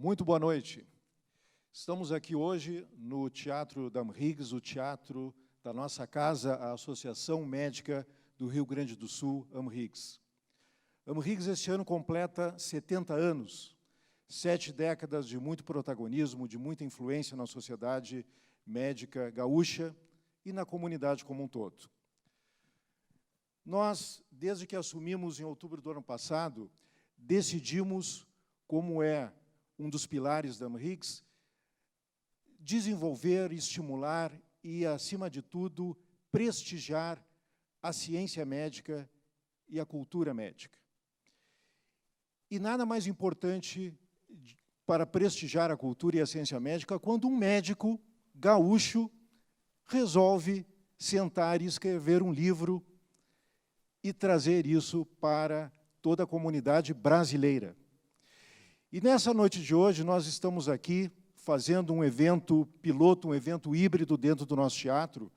Muito boa noite. Estamos aqui hoje no Teatro da AmRIGS, o teatro da nossa casa, a Associação Médica do Rio Grande do Sul, AmRIGS. AmRIGS este ano completa 70 anos, 7 décadas de muito protagonismo, de muita influência na sociedade médica gaúcha e na comunidade como um todo. Nós, desde que assumimos em outubro do ano passado, decidimos, como é um dos pilares da AmRIGS, desenvolver, estimular e, acima de tudo, prestigiar a ciência médica e a cultura médica. E nada mais importante para prestigiar a cultura e a ciência médica quando um médico gaúcho resolve sentar e escrever um livro e trazer isso para toda a comunidade brasileira. E nessa noite de hoje, nós estamos aqui fazendo um evento piloto, um evento híbrido dentro do nosso teatro,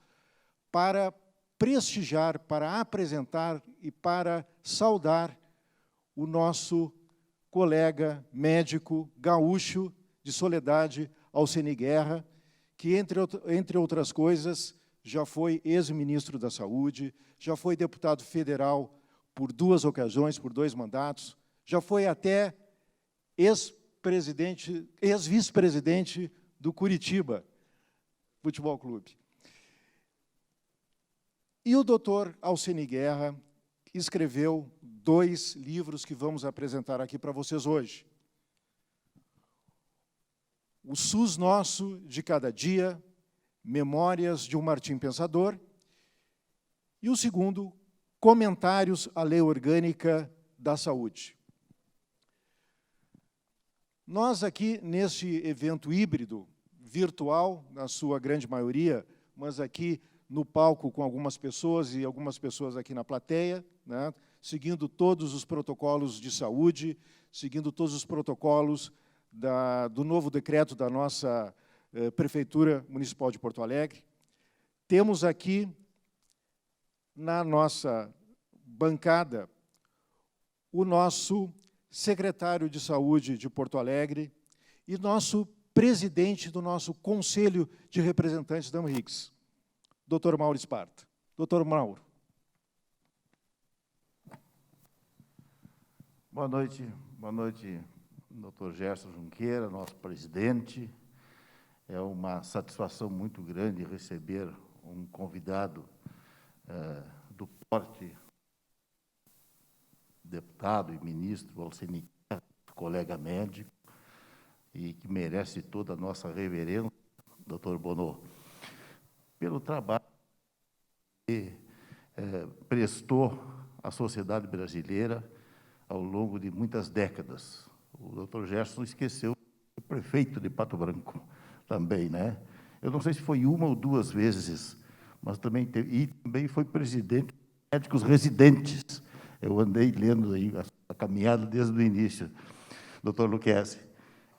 para prestigiar, para apresentar e para saudar o nosso colega médico gaúcho de Soledade, Alceni Guerra, que, entre outras coisas, já foi ex-ministro da Saúde, já foi deputado federal por 2 ocasiões, por 2 mandatos, já foi até ex-vice-presidente do Curitiba Futebol Clube. E o doutor Alceni Guerra escreveu 2 livros que vamos apresentar aqui para vocês hoje. O SUS Nosso de Cada Dia, Memórias de um Martim Pensador, e o segundo, Comentários à Lei Orgânica da Saúde. Nós aqui, neste evento híbrido, virtual, na sua grande maioria, mas aqui no palco com algumas pessoas e algumas pessoas aqui na plateia, né, seguindo todos os protocolos de saúde, seguindo todos os protocolos do novo decreto da nossa Prefeitura Municipal de Porto Alegre. Temos aqui, na nossa bancada, o nosso secretário de Saúde de Porto Alegre e nosso presidente do nosso Conselho de Representantes da AmRIGS, Dr. Mauro Sparta. Dr. Mauro. Boa noite, Dr. Gerson Junqueira, nosso presidente. É uma satisfação muito grande receber um convidado do porte, deputado e ministro Alceni Guerra, colega médico, e que merece toda a nossa reverência, doutor Bonô, pelo trabalho que prestou à sociedade brasileira ao longo de muitas décadas. O doutor Gerson esqueceu o prefeito de Pato Branco também, né? Eu não sei se foi 1 ou 2 vezes, mas também teve, e também foi presidente dos médicos residentes. Eu andei lendo aí a caminhada desde o início, doutor Luquezzi.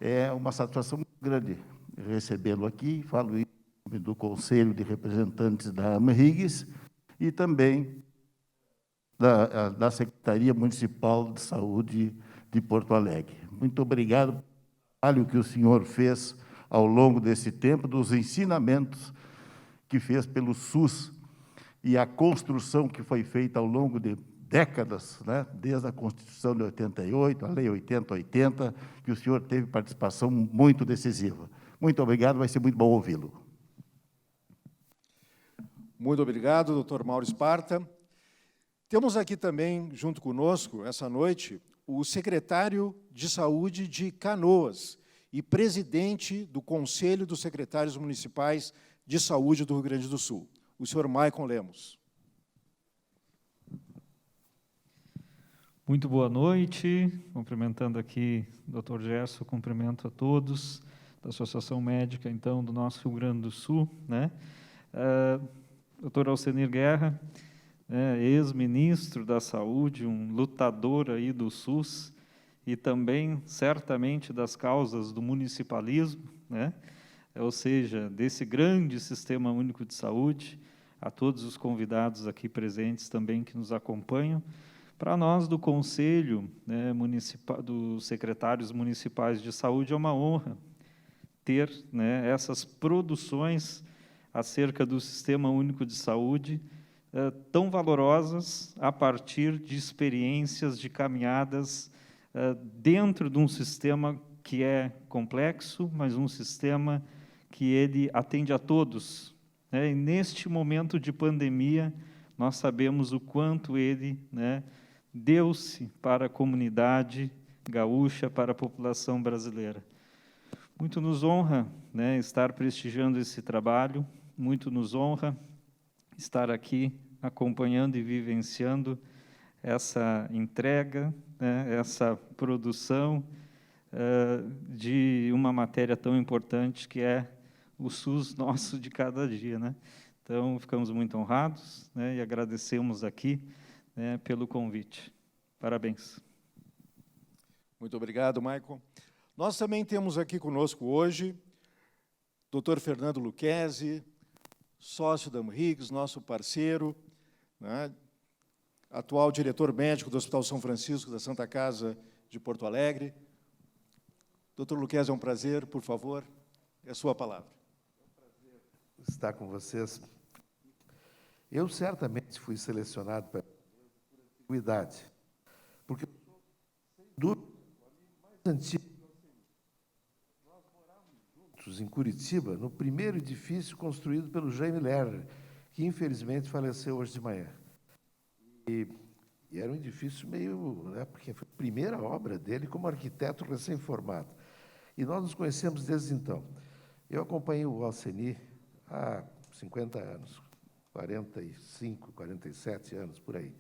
É uma satisfação muito grande recebê-lo aqui, falo em nome do Conselho de Representantes da AmRIGS e também da Secretaria Municipal de Saúde de Porto Alegre. Muito obrigado pelo trabalho que o senhor fez ao longo desse tempo, dos ensinamentos que fez pelo SUS e a construção que foi feita ao longo de décadas, né, desde a Constituição de 88, a Lei 8080, que o senhor teve participação muito decisiva. Muito obrigado, vai ser muito bom ouvi-lo. Muito obrigado, doutor Mauro Sparta. Temos aqui também, junto conosco, essa noite, o secretário de Saúde de Canoas e presidente do Conselho dos Secretários Municipais de Saúde do Rio Grande do Sul, o senhor Maicon Lemos. Muito boa noite, cumprimentando aqui o Dr. Gerson, cumprimento a todos da Associação Médica, então, do nosso Rio Grande do Sul, né? Dr. Alceni Guerra, ex-ministro da Saúde, um lutador aí do SUS e também, certamente, das causas do municipalismo, né? Ou seja, desse grande Sistema Único de Saúde, a todos os convidados aqui presentes também que nos acompanham. Para nós do Conselho, né, dos secretários municipais de saúde, é uma honra ter, né, essas produções acerca do Sistema Único de Saúde, tão valorosas a partir de experiências, de caminhadas dentro de um sistema que é complexo, mas um sistema que ele atende a todos, né? E neste momento de pandemia, nós sabemos o quanto ele, né, deu-se para a comunidade gaúcha, para a população brasileira. Muito nos honra, né, estar prestigiando esse trabalho, muito nos honra estar aqui acompanhando e vivenciando essa entrega, né, essa produção de uma matéria tão importante que é o SUS nosso de cada dia, né? Então, ficamos muito honrados, né, e agradecemos aqui, né, pelo convite. Parabéns. Muito obrigado, Maicon. Nós também temos aqui conosco hoje Dr. Fernando Lucchesi, sócio da Amhiggs, nosso parceiro, né, atual diretor médico do Hospital São Francisco da Santa Casa de Porto Alegre. Dr. Lucchesi, é um prazer, por favor, é a sua palavra. É um prazer estar com vocês. Eu certamente fui selecionado por antiguidade, porque eu sou, sem dúvida, o amigo mais antigo. Nós morávamos juntos em Curitiba, no primeiro edifício construído pelo Jaime Lerner, que infelizmente faleceu hoje de manhã. E era um edifício meio, né, porque foi a primeira obra dele como arquiteto recém-formado. E nós nos conhecemos desde então. Eu acompanhei o Alcenir há 50 anos, 45, 47 anos, por aí.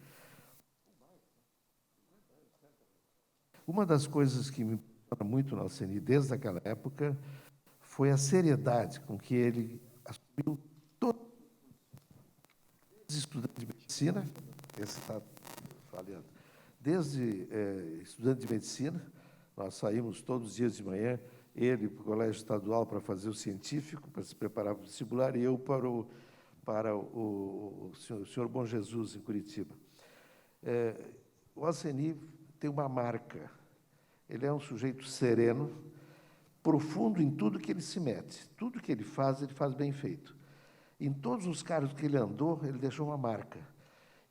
Uma das coisas que me impressiona muito no Alcenir, desde aquela época, foi a seriedade com que ele assumiu todo. Desde estudante de medicina, esse está falhando, desde estudante de medicina, nós saímos todos os dias de manhã, ele para o colégio estadual para fazer o científico, para se preparar para o vestibular, e eu para o senhor Bom Jesus, em Curitiba. O Alcenir tem uma marca. Ele é um sujeito sereno, profundo em tudo que ele se mete. Tudo que ele faz bem feito. Em todos os cargos que ele andou, ele deixou uma marca.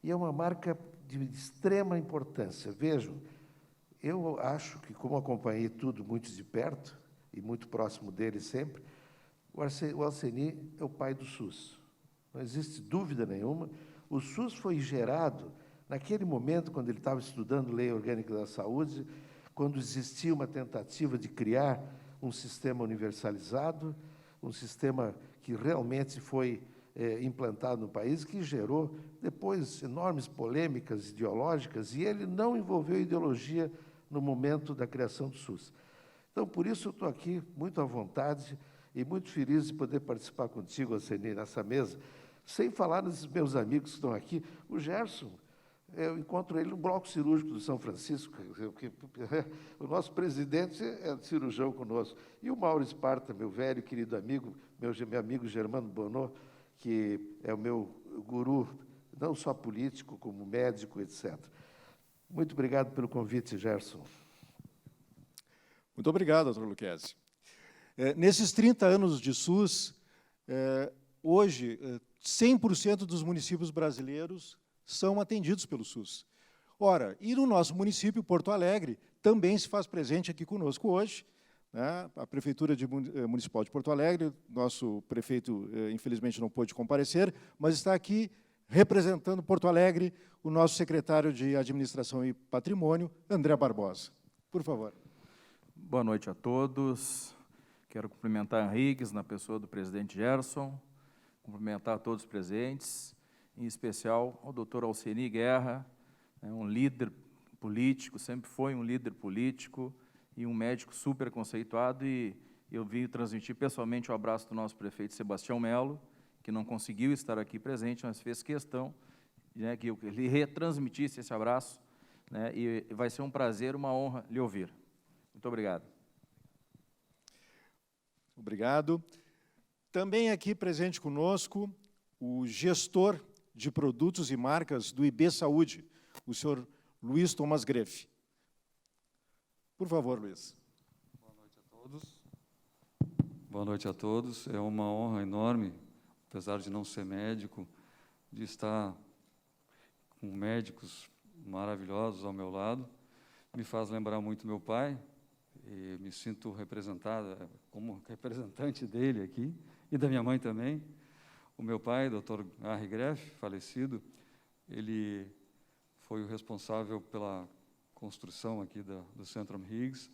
E é uma marca de extrema importância. Vejam, eu acho que, como acompanhei tudo muito de perto, e muito próximo dele sempre, o Alcenir é o pai do SUS. Não existe dúvida nenhuma. O SUS foi gerado naquele momento, quando ele estava estudando Lei Orgânica da Saúde, quando existia uma tentativa de criar um sistema universalizado, um sistema que realmente foi implantado no país, que gerou depois enormes polêmicas ideológicas, e ele não envolveu ideologia no momento da criação do SUS. Então, por isso, eu estou aqui muito à vontade e muito feliz de poder participar contigo, Alcenir, nessa mesa, sem falar nos meus amigos que estão aqui. O Gerson, eu encontro ele no bloco cirúrgico do São Francisco, o nosso presidente é cirurgião conosco. E o Mauro Esparta, meu velho querido amigo, meu amigo Germano Bonot, que é o meu guru, não só político, como médico, etc. Muito obrigado pelo convite, Gerson. Muito obrigado, doutor Lucchesi. Nesses 30 anos de SUS, hoje, 100% dos municípios brasileiros são atendidos pelo SUS. Ora, e no nosso município, Porto Alegre, também se faz presente aqui conosco hoje, né, a Prefeitura Municipal de Porto Alegre, nosso prefeito, infelizmente, não pôde comparecer, mas está aqui representando Porto Alegre, o nosso secretário de Administração e Patrimônio, André Barbosa. Por favor. Boa noite a todos. Quero cumprimentar a Amhiggs, na pessoa do presidente Gerson, cumprimentar a todos os presentes, em especial ao doutor Alcenir Guerra, um líder político, sempre foi um líder político e um médico super conceituado, e eu vim transmitir pessoalmente o abraço do nosso prefeito Sebastião Melo, que não conseguiu estar aqui presente, mas fez questão, né, que ele retransmitisse esse abraço, né, e vai ser um prazer, uma honra lhe ouvir. Muito obrigado. Obrigado. Também aqui presente conosco o gestor de produtos e marcas do IB Saúde, o senhor Luiz Thomas Greff. Por favor, Luiz. Boa noite a todos. Boa noite a todos. É uma honra enorme, apesar de não ser médico, de estar com médicos maravilhosos ao meu lado. Me faz lembrar muito meu pai, e me sinto representada como representante dele aqui, e da minha mãe também. O meu pai, Dr. Harry Greff, falecido, ele foi o responsável pela construção aqui do Centrum Higgs,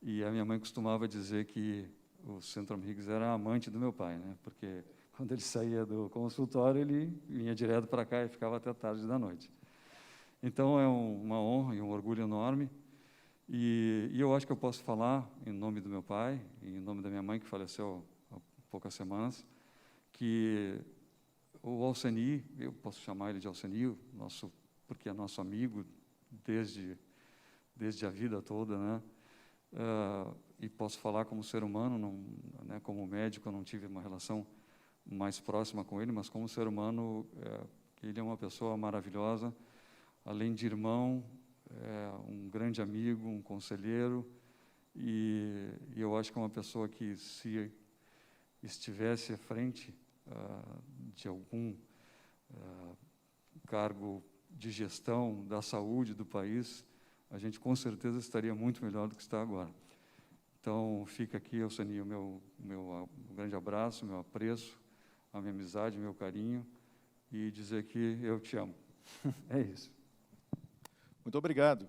e a minha mãe costumava dizer que o Centrum Higgs era amante do meu pai, né? Porque quando ele saía do consultório, ele vinha direto para cá e ficava até tarde da noite. Então, é uma honra e um orgulho enorme, e eu acho que eu posso falar em nome do meu pai, e em nome da minha mãe, que faleceu há poucas semanas, que o Alceni, eu posso chamar ele de Alceni, porque é nosso amigo desde a vida toda, né? E posso falar como ser humano, não, né, como médico, eu não tive uma relação mais próxima com ele, mas como ser humano, ele é uma pessoa maravilhosa, além de irmão, um grande amigo, um conselheiro, e eu acho que é uma pessoa que, se estivesse à frente de algum cargo de gestão da saúde do país, a gente com certeza estaria muito melhor do que está agora. Então, fica aqui, Alceni, o meu grande abraço, meu apreço, a minha amizade, meu carinho, e dizer que eu te amo. É isso. Muito obrigado.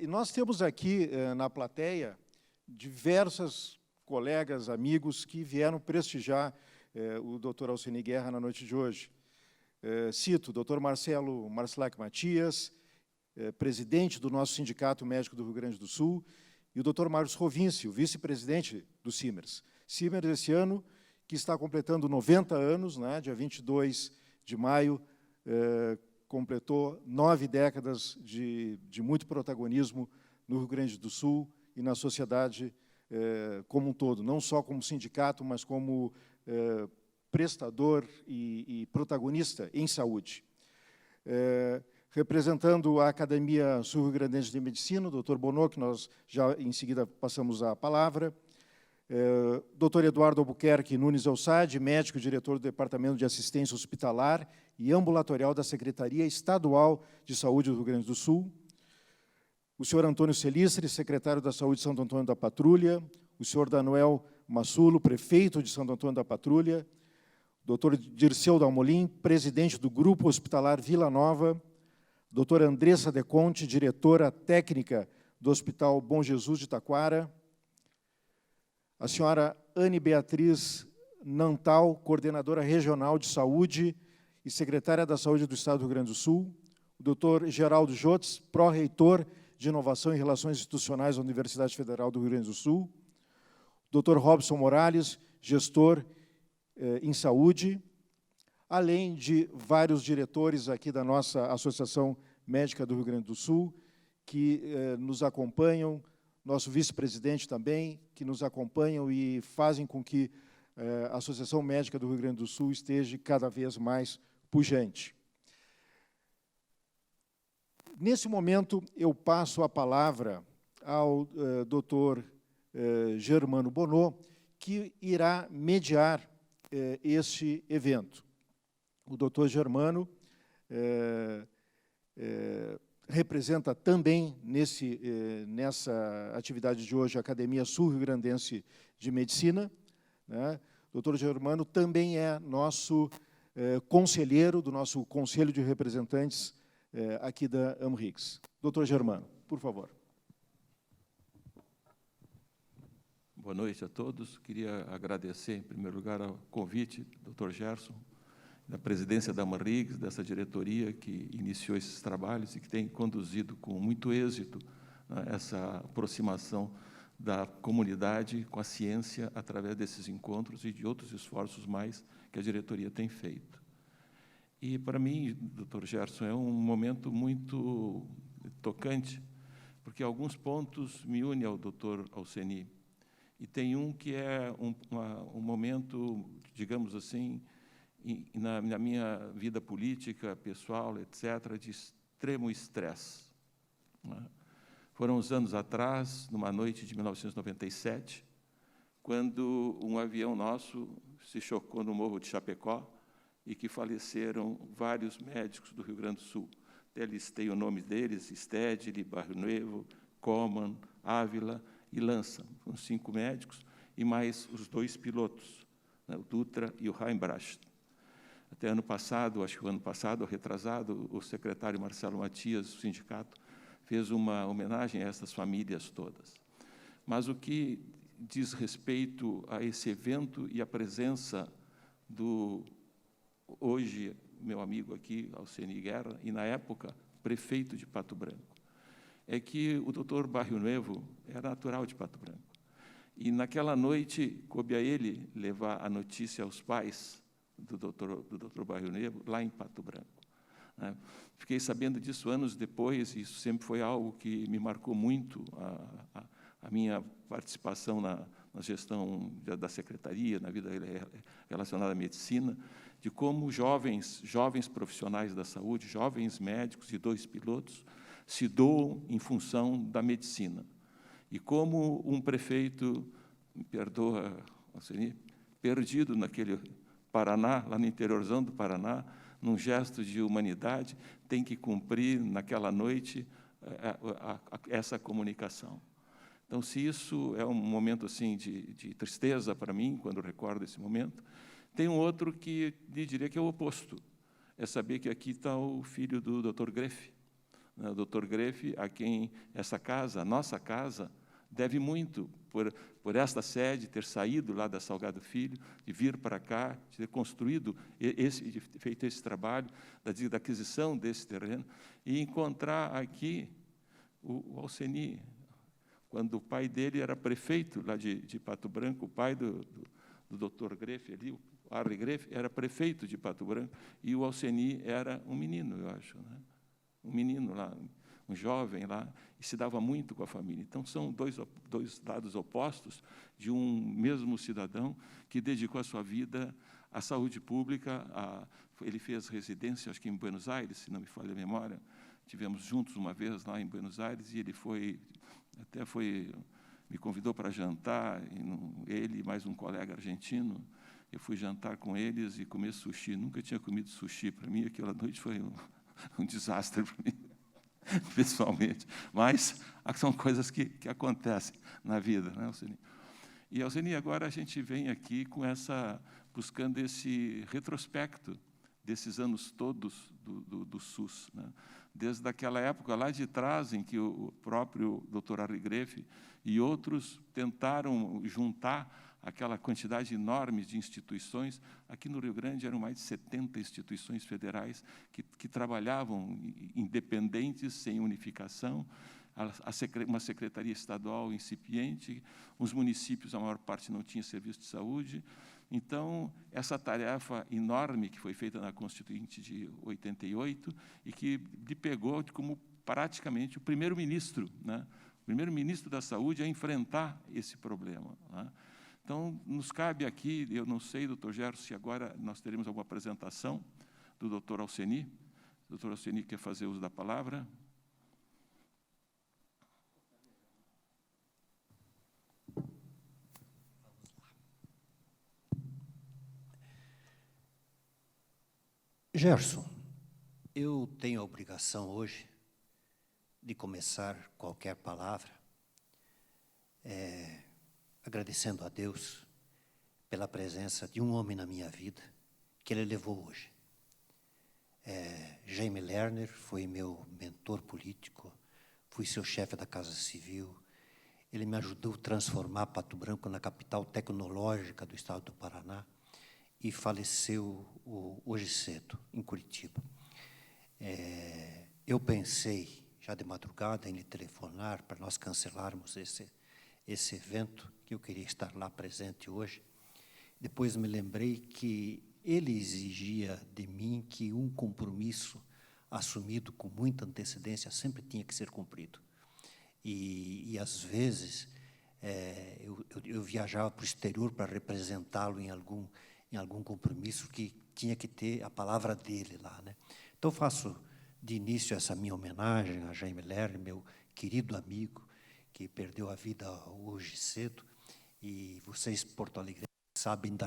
E nós temos aqui na plateia diversas colegas, amigos que vieram prestigiar o Dr. Alceni Guerra na noite de hoje. Cito o Dr. Marcelo Marcilac Matias, presidente do nosso Sindicato Médico do Rio Grande do Sul, e o Dr. Marcos Rovinci, o vice-presidente do Simers. Simers, esse ano, que está completando 90 anos, né, dia 22 de maio, completou 9 décadas de muito protagonismo no Rio Grande do Sul e na sociedade como um todo, não só como sindicato, mas como prestador e protagonista em saúde. Representando a Academia Sul-Rio-Grandense de Medicina, o Dr. Bonô, que nós já em seguida passamos a palavra, Dr. Eduardo Albuquerque Nunes Alçade, médico e diretor do Departamento de Assistência Hospitalar e Ambulatorial da Secretaria Estadual de Saúde do Rio Grande do Sul, o senhor Antônio Celistre, secretário da Saúde de Santo Antônio da Patrulha, o senhor Danoel Massulo, prefeito de Santo Antônio da Patrulha, Dr. Dirceu Dalmolin, presidente do Grupo Hospitalar Vila Nova, doutora Andressa De Conte, diretora técnica do Hospital Bom Jesus de Taquara, a senhora Anne Beatriz Nantal, coordenadora regional de saúde e secretária da Saúde do Estado do Rio Grande do Sul, o doutor Geraldo Jotz, pró-reitor de Inovação e Relações Institucionais da Universidade Federal do Rio Grande do Sul, o doutor Robson Morales, gestor em saúde, além de vários diretores aqui da nossa Associação Médica do Rio Grande do Sul, que nos acompanham, nosso vice-presidente também, que nos acompanham e fazem com que a Associação Médica do Rio Grande do Sul esteja cada vez mais pujante. Nesse momento, eu passo a palavra ao doutor Germano Bonô, que irá mediar este evento. O doutor Germano representa também, nessa atividade de hoje, a Academia Sul-Rio-Grandense de Medicina, né? O doutor Germano também é nosso conselheiro do nosso Conselho de Representantes aqui da AMRIGS. Doutor Germano, por favor. Boa noite a todos. Queria agradecer, em primeiro lugar, ao convite do Dr. Gerson, da presidência da AMRIGS, dessa diretoria que iniciou esses trabalhos e que tem conduzido com muito êxito, né, essa aproximação da comunidade com a ciência através desses encontros e de outros esforços mais que a diretoria tem feito. E, para mim, Dr. Gerson, é um momento muito tocante, porque alguns pontos me unem ao Dr. Alceni, e tem um que é um momento, digamos assim, na minha vida política, pessoal, etc., de extremo estresse. né? Foram uns anos atrás, numa noite de 1997, quando um avião nosso se chocou no Morro de Chapecó e que faleceram vários médicos do Rio Grande do Sul. Até listei o nome deles: Stedley, Barrio Nuevo, Coman, Ávila e Lança. Foram 5 médicos e mais os 2 pilotos, né, o Dutra e o Heimbrecht. Até ano passado, acho que o ano passado, ou retrasado, o secretário Marcelo Matias, do sindicato, fez uma homenagem a essas famílias todas. Mas o que diz respeito a esse evento e a presença do, hoje, meu amigo aqui, Alceni Guerra, e, na época, prefeito de Pato Branco, é que o doutor Barrio Nuevo era natural de Pato Branco. E, naquela noite, coube a ele levar a notícia aos pais do doutor Barrio Nuevo, lá em Pato Branco, né? Fiquei sabendo disso anos depois, e isso sempre foi algo que me marcou muito, a minha participação na gestão da secretaria, na vida relacionada à medicina, de como jovens profissionais da saúde, jovens médicos e 2 pilotos, se doam em função da medicina. E como um prefeito, me perdoa, Alceni, perdido naquele Paraná, lá no interiorzão do Paraná, num gesto de humanidade, tem que cumprir, naquela noite, essa comunicação. Então, se isso é um momento assim de tristeza para mim, quando recordo esse momento, tem um outro que lhe diria que é o oposto. É saber que aqui está o filho do Dr. Greff, né? O Dr. Greff, a quem essa casa, a nossa casa, deve muito por esta sede ter saído lá da Salgado Filho, de vir para cá, de ter construído, de feito esse trabalho da aquisição desse terreno, e encontrar aqui o Alceni, quando o pai dele era prefeito lá de Pato Branco, o pai do Dr. Greff, ali, o Harry Greff, era prefeito de Pato Branco, e o Alceni era um menino, eu acho, né? Um menino lá, um jovem lá, e se dava muito com a família. Então, são dois lados opostos de um mesmo cidadão que dedicou a sua vida à saúde pública. Ele fez residência, acho que em Buenos Aires, se não me falha a memória. Tivemos juntos uma vez lá em Buenos Aires, e ele me convidou para jantar, ele e mais um colega argentino. Eu fui jantar com eles e comer sushi. Nunca tinha comido sushi. Para mim, aquela noite foi um desastre para mim, pessoalmente. Mas são coisas que acontecem na vida, né, Alceni? E, Alceni, agora a gente vem aqui buscando esse retrospecto desses anos todos do SUS, né? Desde aquela época lá de trás, em que o próprio Dr. Harry Greff e outros tentaram juntar aquela quantidade enorme de instituições. Aqui no Rio Grande eram mais de 70 instituições federais que trabalhavam independentes, sem unificação, uma secretaria estadual incipiente, os municípios, a maior parte, não tinha serviço de saúde. Então, essa tarefa enorme que foi feita na Constituinte de 88 e que lhe pegou como praticamente o primeiro-ministro, né? O primeiro-ministro da Saúde a enfrentar esse problema, né? Então, nos cabe aqui, eu não sei, doutor Gerson, se agora nós teremos alguma apresentação do doutor Alceni. O doutor Alceni quer fazer uso da palavra. Gerson, eu tenho a obrigação hoje de começar qualquer palavra agradecendo a Deus pela presença de um homem na minha vida que Ele levou hoje. Jaime Lerner foi meu mentor político, fui seu chefe da Casa Civil, ele me ajudou a transformar Pato Branco na capital tecnológica do estado do Paraná, e faleceu hoje cedo, em Curitiba. Eu pensei, já de madrugada, em lhe telefonar para nós cancelarmos esse evento, que eu queria estar lá presente hoje. Depois me lembrei que ele exigia de mim que um compromisso assumido com muita antecedência sempre tinha que ser cumprido. E às vezes, eu viajava para o exterior para representá-lo em algum compromisso que tinha que ter a palavra dele lá, né? Então, faço de início essa minha homenagem a Jaime Lerner, meu querido amigo, que perdeu a vida hoje cedo, e vocês, Porto Alegre, sabem da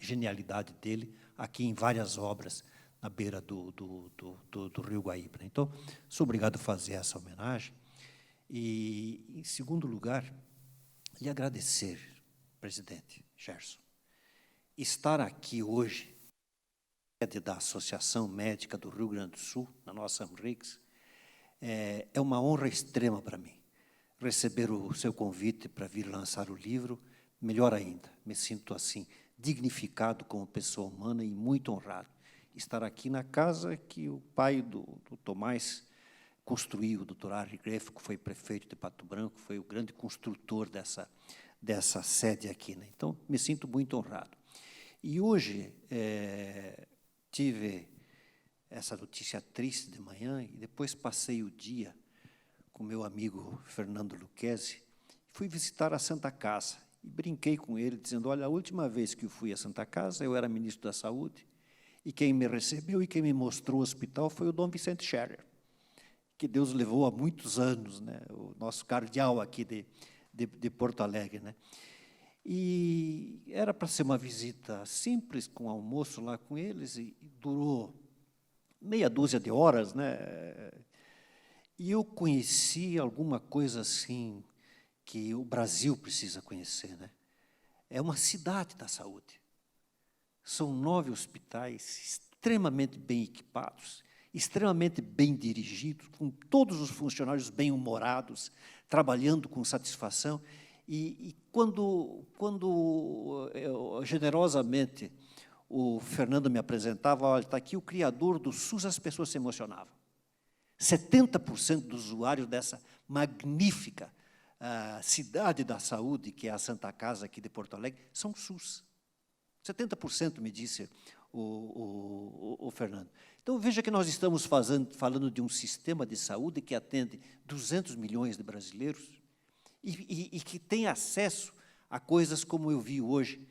genialidade dele aqui em várias obras na beira do Rio Guaíba. Então, sou obrigado a fazer essa homenagem. E, em segundo lugar, lhe agradecer, presidente Gerson, estar aqui hoje, sede da Associação Médica do Rio Grande do Sul, na nossa AMRIGS, é uma honra extrema para mim. Receber o seu convite para vir lançar o livro, melhor ainda, me sinto assim, dignificado como pessoa humana e muito honrado. Estar aqui na casa que o pai do Tomás construiu, o doutor Harry Greff, que foi prefeito de Pato Branco, foi o grande construtor dessa sede aqui, né? Então, me sinto muito honrado. E hoje tive essa notícia triste de manhã e depois passei o dia com meu amigo Fernando Lucchesi, fui visitar a Santa Casa e brinquei com ele, dizendo, olha, a última vez que eu fui à Santa Casa, eu era ministro da Saúde, e quem me recebeu e quem me mostrou o hospital foi o Dom Vicente Scherer, que Deus levou há muitos anos, né, o nosso cardeal aqui de Porto Alegre, né. E era para ser uma visita simples, com almoço lá com eles, e durou meia dúzia de horas, né. E eu conheci alguma coisa assim que o Brasil precisa conhecer, né? É uma cidade da saúde. São 9 hospitais extremamente bem equipados, extremamente bem dirigidos, com todos os funcionários bem-humorados, trabalhando com satisfação. E quando generosamente o Fernando me apresentava, olha, está aqui o criador do SUS, as pessoas se emocionavam. 70% dos usuários dessa magnífica cidade da saúde, que é a Santa Casa aqui de Porto Alegre, são SUS. 70%, me disse o Fernando. Então, veja que nós estamos falando de um sistema de saúde que atende 200 milhões de brasileiros e que tem acesso a coisas como eu vi hoje,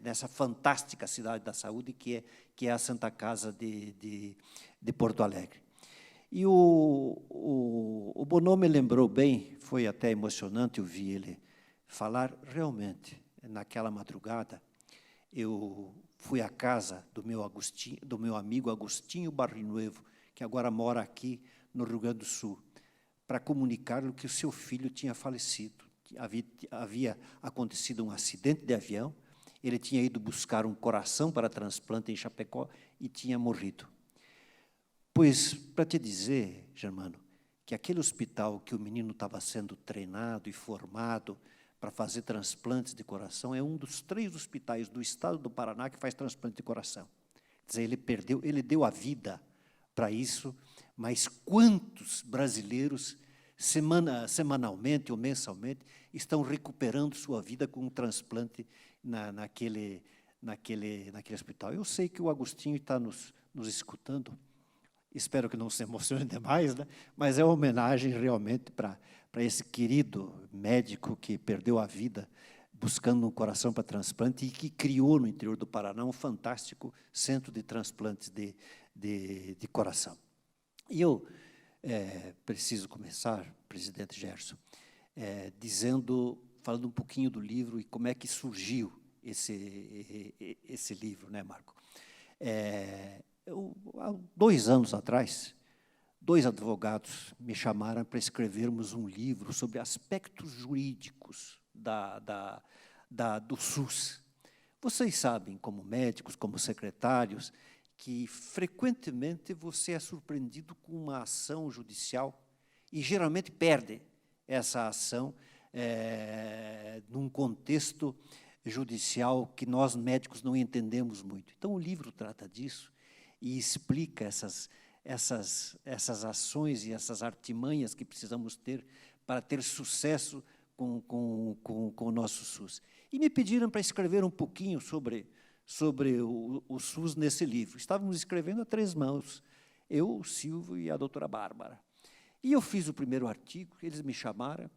nessa fantástica cidade da saúde, que é a Santa Casa de Porto Alegre. E o Bonô me lembrou bem, foi até emocionante ouvir ele falar, realmente, naquela madrugada, eu fui à casa do meu amigo Agostinho Barrinuevo, que agora mora aqui no Rio Grande do Sul, para comunicar-lhe que o seu filho tinha falecido, que havia acontecido um acidente de avião, ele tinha ido buscar um coração para transplante em Chapecó e tinha morrido. Pois, para te dizer, Germano, que aquele hospital que o menino estava sendo treinado e formado para fazer transplantes de coração é um dos 3 hospitais do estado do Paraná que faz transplante de coração. Quer dizer, ele deu a vida para isso, mas quantos brasileiros, semanalmente ou mensalmente, estão recuperando sua vida com um transplante naquele hospital? Eu sei que o Agostinho está nos escutando, espero que não se emocione demais, né? Mas é uma homenagem realmente para esse querido médico que perdeu a vida buscando um coração para transplante e que criou no interior do Paraná um fantástico centro de transplantes de coração. E eu preciso começar, presidente Gerson, falando um pouquinho do livro e como é que surgiu esse livro, né, Marco? Há 2 anos atrás, 2 advogados me chamaram para escrevermos um livro sobre aspectos jurídicos do SUS. Vocês sabem, como médicos, como secretários, que frequentemente você é surpreendido com uma ação judicial e geralmente perde essa ação num contexto judicial que nós médicos não entendemos muito. Então, o livro trata disso e explica essas ações e essas artimanhas que precisamos ter para ter sucesso com o nosso SUS. E me pediram para escrever um pouquinho sobre o SUS nesse livro. Estávamos escrevendo a 3 mãos, eu, o Silvio e a doutora Bárbara. E eu fiz o primeiro artigo, eles me chamaram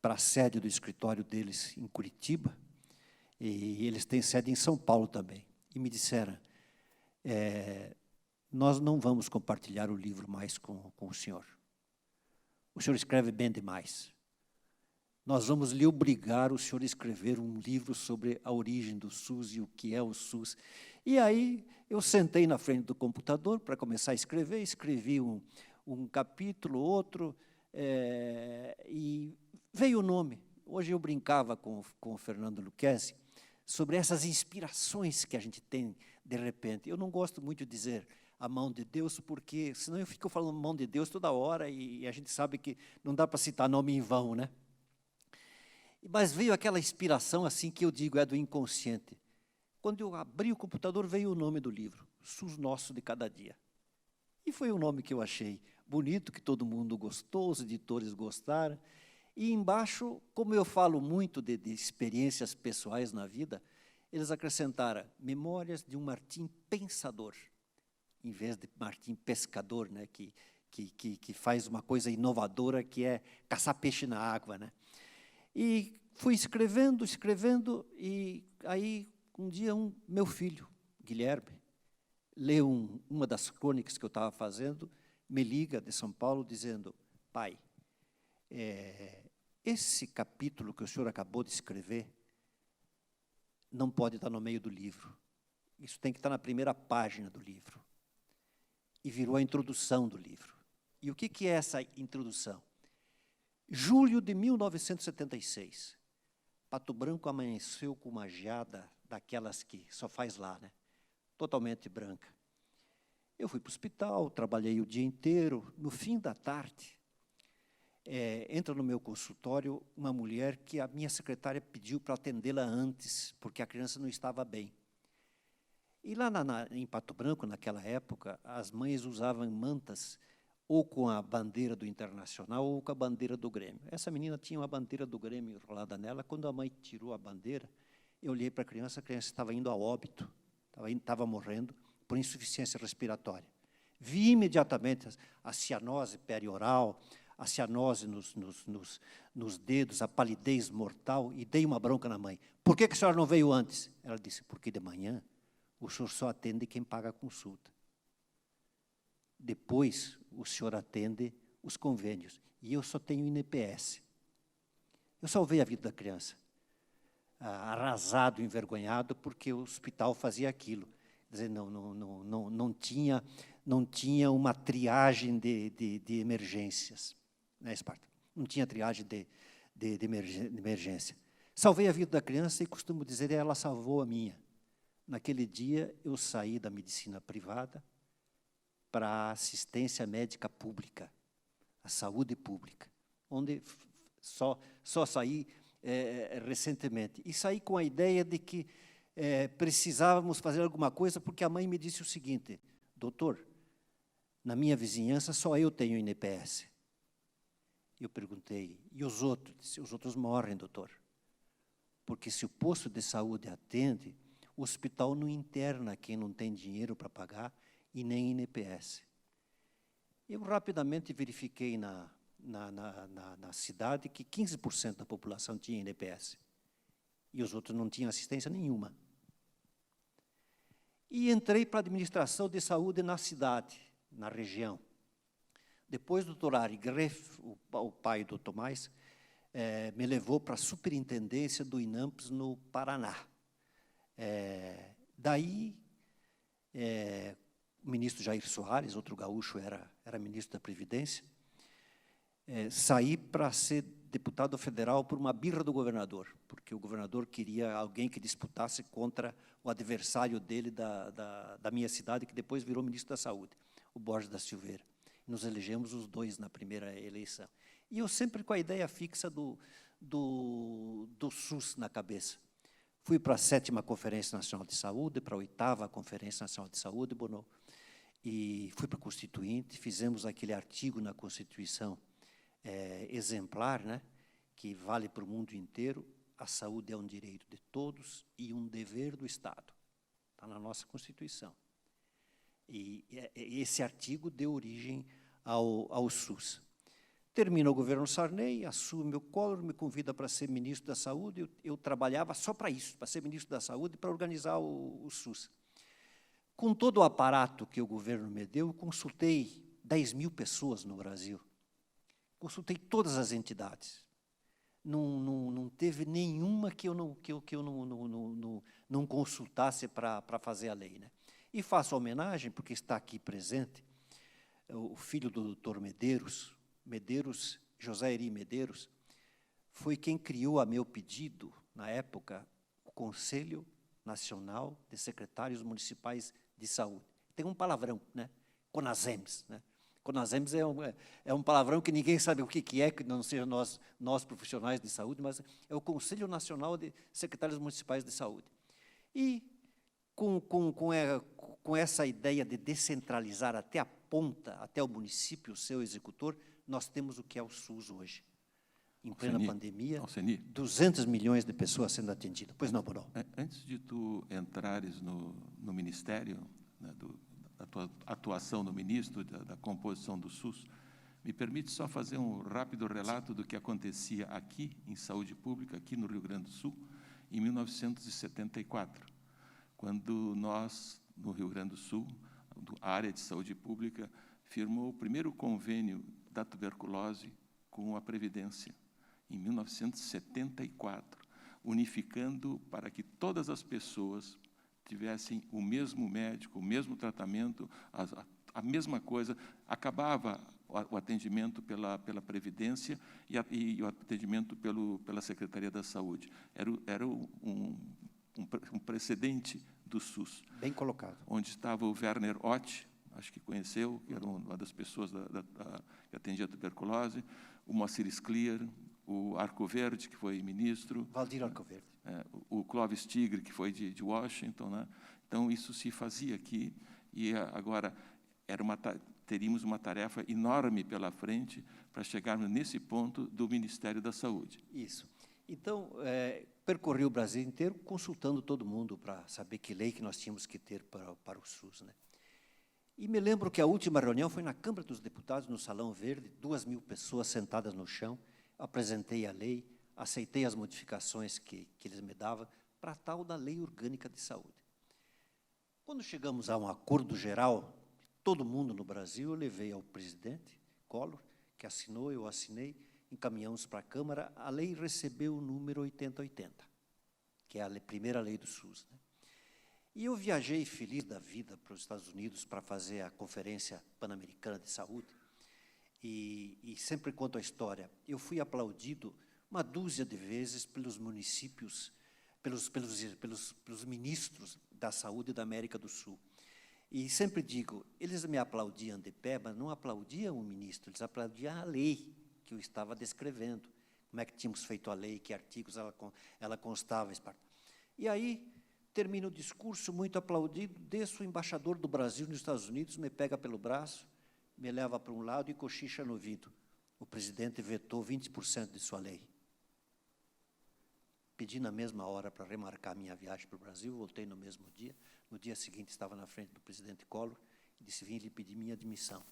para a sede do escritório deles em Curitiba, e eles têm sede em São Paulo também, e me disseram, nós não vamos compartilhar o livro mais com o senhor. O senhor escreve bem demais. Nós vamos lhe obrigar o senhor a escrever um livro sobre a origem do SUS e o que é o SUS. E aí eu sentei na frente do computador para começar a escrever, escrevi um capítulo, outro, e veio o nome. Hoje eu brincava com o Fernando Lucchesi sobre essas inspirações que a gente tem de repente. Eu não gosto muito de dizer a mão de Deus, porque senão eu fico falando mão de Deus toda hora e a gente sabe que não dá para citar nome em vão, né? Mas veio aquela inspiração assim que eu digo é do inconsciente. Quando eu abri o computador, veio o nome do livro, SUS Nosso de Cada Dia. E foi um nome que eu achei bonito, que todo mundo gostou, os editores gostaram. E embaixo, como eu falo muito de experiências pessoais na vida, eles acrescentaram Memórias de um Martim Pensador, em vez de Martim Pescador, né, que faz uma coisa inovadora, que é caçar peixe na água, né? E fui escrevendo, e aí, um dia, meu filho, Guilherme, leu uma das crônicas que eu estava fazendo, me liga de São Paulo, dizendo, pai, esse capítulo que o senhor acabou de escrever não pode estar no meio do livro. Isso tem que estar na primeira página do livro. E virou a introdução do livro. E o que é essa introdução? Julho de 1976. Pato Branco amanheceu com uma geada daquelas que só faz lá, né? Totalmente branca. Eu fui para o hospital, trabalhei o dia inteiro. No fim da tarde, entra no meu consultório uma mulher que a minha secretária pediu para atendê-la antes, porque a criança não estava bem. E lá em Pato Branco, naquela época, as mães usavam mantas ou com a bandeira do Internacional ou com a bandeira do Grêmio. Essa menina tinha uma bandeira do Grêmio enrolada nela. Quando a mãe tirou a bandeira, eu olhei para a criança estava indo a óbito, estava morrendo por insuficiência respiratória. Vi imediatamente a cianose perioral, a cianose nos dedos, a palidez mortal, e dei uma bronca na mãe. Por que a senhora não veio antes? Ela disse, porque de manhã o senhor só atende quem paga a consulta. Depois, o senhor atende os convênios. E eu só tenho INPS. Eu salvei a vida da criança. Arrasado, envergonhado, porque o hospital fazia aquilo. Quer dizer, não tinha uma triagem de emergências. Né, Esparta? Não tinha triagem de emergência. Salvei a vida da criança e costumo dizer, ela salvou a minha. Naquele dia, eu saí da medicina privada para a assistência médica pública, a saúde pública, onde só saí recentemente. E saí com a ideia de que precisávamos fazer alguma coisa, porque a mãe me disse o seguinte, doutor, na minha vizinhança só eu tenho INPS. Eu perguntei, e os outros? Disse, os outros morrem, doutor. Porque se o posto de saúde atende, o hospital não interna quem não tem dinheiro para pagar, e nem INPS. Eu rapidamente verifiquei na cidade que 15% da população tinha INPS, e os outros não tinham assistência nenhuma. E entrei para a administração de saúde na cidade, na região. Depois, o doutor Ari Greff, o pai do Tomás, me levou para a superintendência do INAMPS no Paraná. Daí, o ministro Jair Soares, outro gaúcho, era ministro da Previdência, saí para ser deputado federal por uma birra do governador, porque o governador queria alguém que disputasse contra o adversário dele da minha cidade, que depois virou ministro da Saúde, o Borges da Silveira. Nos elegemos os dois na primeira eleição. E eu sempre com a ideia fixa do SUS na cabeça. Fui para a 7ª Conferência Nacional de Saúde, para a 8ª Conferência Nacional de Saúde, Bono, e fui para a Constituinte, fizemos aquele artigo na Constituição exemplar, né, que vale para o mundo inteiro, a saúde é um direito de todos e um dever do Estado. Está na nossa Constituição. E esse artigo deu origem ao SUS. Termina o governo Sarney, assume meu Collor, me convida para ser ministro da Saúde. Eu trabalhava só para isso, para ser ministro da Saúde, para organizar o SUS. Com todo o aparato que o governo me deu, eu consultei 10 mil pessoas no Brasil. Consultei todas as entidades. Não teve nenhuma que eu não consultasse para fazer a lei, né? E faço homenagem, porque está aqui presente, o filho do doutor Medeiros, José Eri Medeiros, foi quem criou, a meu pedido, na época, o Conselho Nacional de Secretários Municipais de Saúde. Tem um palavrão, né? CONASEMS, né? CONASEMS é um palavrão que ninguém sabe o que é, que não seja nós profissionais de saúde, mas é o Conselho Nacional de Secretários Municipais de Saúde. E com essa ideia de descentralizar até a ponta, até o município, o seu executor, nós temos o que é o SUS hoje. Em plena pandemia, Alceni, 200 milhões de pessoas sendo atendidas. Pois não, Bonó? antes de tu entrares no Ministério, né, da tua atuação no ministro, da composição do SUS, me permite só fazer um rápido relato do que acontecia aqui, em saúde pública, aqui no Rio Grande do Sul, em 1974, quando nós, no Rio Grande do Sul, a área de saúde pública, firmou o primeiro convênio da tuberculose com a Previdência, em 1974, unificando para que todas as pessoas tivessem o mesmo médico, o mesmo tratamento, a mesma coisa. Acabava o atendimento pela Previdência e o atendimento pela Secretaria da Saúde. Era um precedente do SUS. Bem colocado. Onde estava o Werner Ott, acho que conheceu, que era uma das pessoas que atendia a tuberculose, o Moacir Scliar, o Arco Verde, que foi ministro. Valdir Arco Verde. O Clóvis Tigre, que foi de Washington, né? Então, isso se fazia aqui, e agora teríamos uma tarefa enorme pela frente para chegarmos nesse ponto do Ministério da Saúde. Isso. Então, percorri o Brasil inteiro consultando todo mundo para saber que lei que nós tínhamos que ter para o SUS, né? E me lembro que a última reunião foi na Câmara dos Deputados, no Salão Verde, 2 mil pessoas sentadas no chão, apresentei a lei, aceitei as modificações que eles me davam para a tal da Lei Orgânica de Saúde. Quando chegamos a um acordo geral, todo mundo no Brasil, eu levei ao presidente Collor, que assinou, eu assinei, encaminhamos para a Câmara, a lei recebeu o número 8080, que é a primeira lei do SUS, né? E eu viajei feliz da vida para os Estados Unidos para fazer a Conferência Pan-Americana de Saúde, e sempre conto a história. Eu fui aplaudido uma dúzia de vezes pelos municípios, pelos ministros da saúde da América do Sul. E sempre digo, eles me aplaudiam de pé, mas não aplaudiam o ministro, eles aplaudiam a lei que eu estava descrevendo, como é que tínhamos feito a lei, que artigos ela constava. E aí, termino o discurso, muito aplaudido, desço o embaixador do Brasil nos Estados Unidos, me pega pelo braço, me leva para um lado e cochicha no ouvido. O presidente vetou 20% de sua lei. Pedi na mesma hora para remarcar minha viagem para o Brasil, voltei no mesmo dia. No dia seguinte, estava na frente do presidente Collor e disse, vim lhe pedir minha admissão.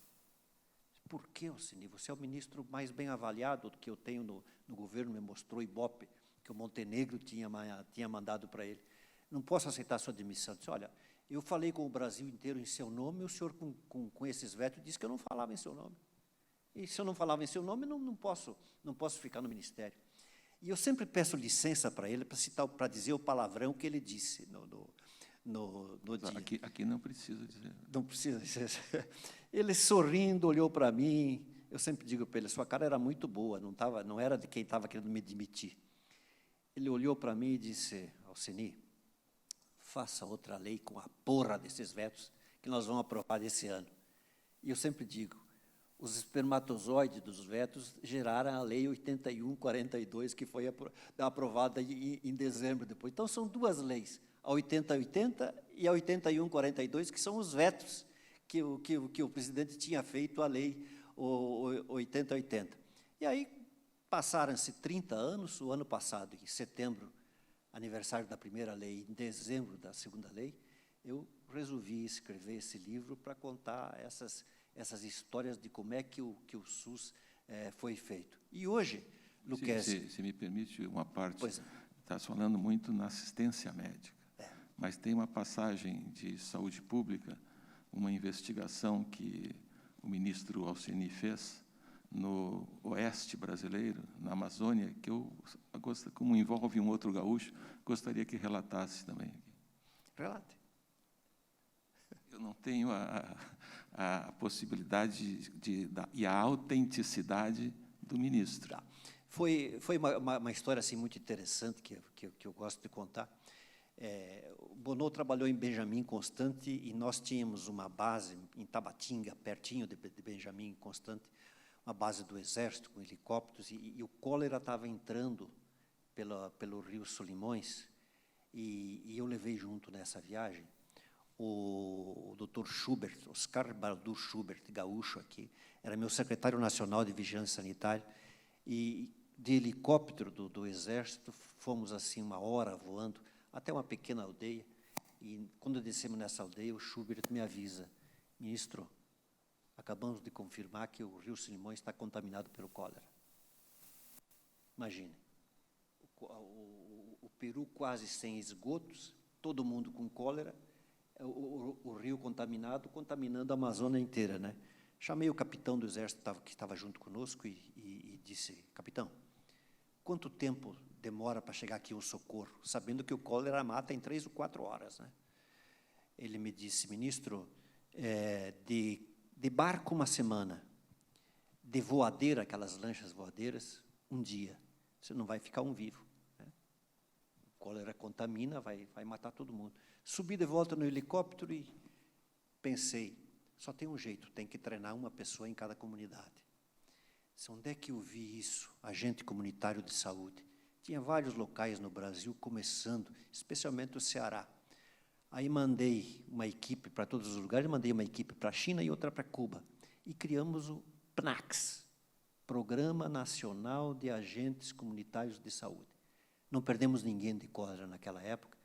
Por que, Alceni? Você é o ministro mais bem avaliado que eu tenho no governo, me mostrou o Ibope, que o Montenegro tinha mandado para ele. Não posso aceitar a sua admissão. Eu disse, olha, eu falei com o Brasil inteiro em seu nome, e o senhor, com esses vetos, disse que eu não falava em seu nome. E se eu não falava em seu nome, não posso ficar no ministério. E eu sempre peço licença para ele, para dizer o palavrão que ele disse no dia. Aqui não precisa dizer. Não precisa dizer. Ele, sorrindo, olhou para mim. Eu sempre digo para ele, sua cara era muito boa, não era de quem estava querendo me demitir. Ele olhou para mim e disse, Alceni, faça outra lei com a porra desses vetos que nós vamos aprovar esse ano. E eu sempre digo, os espermatozoides dos vetos geraram a Lei 8142, que foi aprovada em dezembro depois. Então, são duas leis, a 8080 e a 8142, que são os vetos que o presidente tinha feito a Lei 8080. E aí, passaram-se 30 anos, o ano passado, em setembro, aniversário da primeira lei, em dezembro da segunda lei, eu resolvi escrever esse livro para contar essas histórias de como é que o SUS foi feito. E hoje, Luquezzi... Se me permite uma parte, pois é. está falando muito na assistência médica, mas tem uma passagem de saúde pública, uma investigação que o ministro Alceni fez no oeste brasileiro, na Amazônia, que eu, como envolve um outro gaúcho, gostaria que relatasse também. Relate. Eu não tenho a possibilidade e a autenticidade do ministro. Tá. Foi uma história assim, muito interessante que eu gosto de contar. O Bonneau trabalhou em Benjamin Constant e nós tínhamos uma base em Tabatinga, pertinho de Benjamin Constant, uma base do Exército com helicópteros, e o cólera estava entrando pelo rio Solimões, e eu levei junto nessa viagem o Dr. Schubert, Oscar Baldur Schubert, gaúcho aqui, era meu secretário nacional de vigilância sanitária, e de helicóptero do Exército fomos assim 1 hora voando até uma pequena aldeia, e quando descemos nessa aldeia, o Schubert me avisa: ministro, acabamos de confirmar que o rio Solimões está contaminado pelo cólera. Imagine, o Peru quase sem esgotos, todo mundo com cólera, o rio contaminando a Amazônia inteira, né? Chamei o capitão do Exército que estava junto conosco e disse: capitão, quanto tempo demora para chegar aqui o socorro, sabendo que o cólera mata em 3 ou 4 horas, né? Ele me disse: ministro, de barco 1 semana, de voadeira, aquelas lanchas voadeiras, 1 dia. Você não vai ficar um vivo, né? O cólera contamina, vai matar todo mundo. Subi de volta no helicóptero e pensei, só tem um jeito, tem que treinar uma pessoa em cada comunidade. Onde é que eu vi isso? Agente comunitário de saúde. Tinha vários locais no Brasil, começando, especialmente o Ceará. Aí mandei uma equipe para todos os lugares, mandei uma equipe para a China e outra para Cuba. E criamos o PNACS, Programa Nacional de Agentes Comunitários de Saúde. Não perdemos ninguém de cólera naquela época.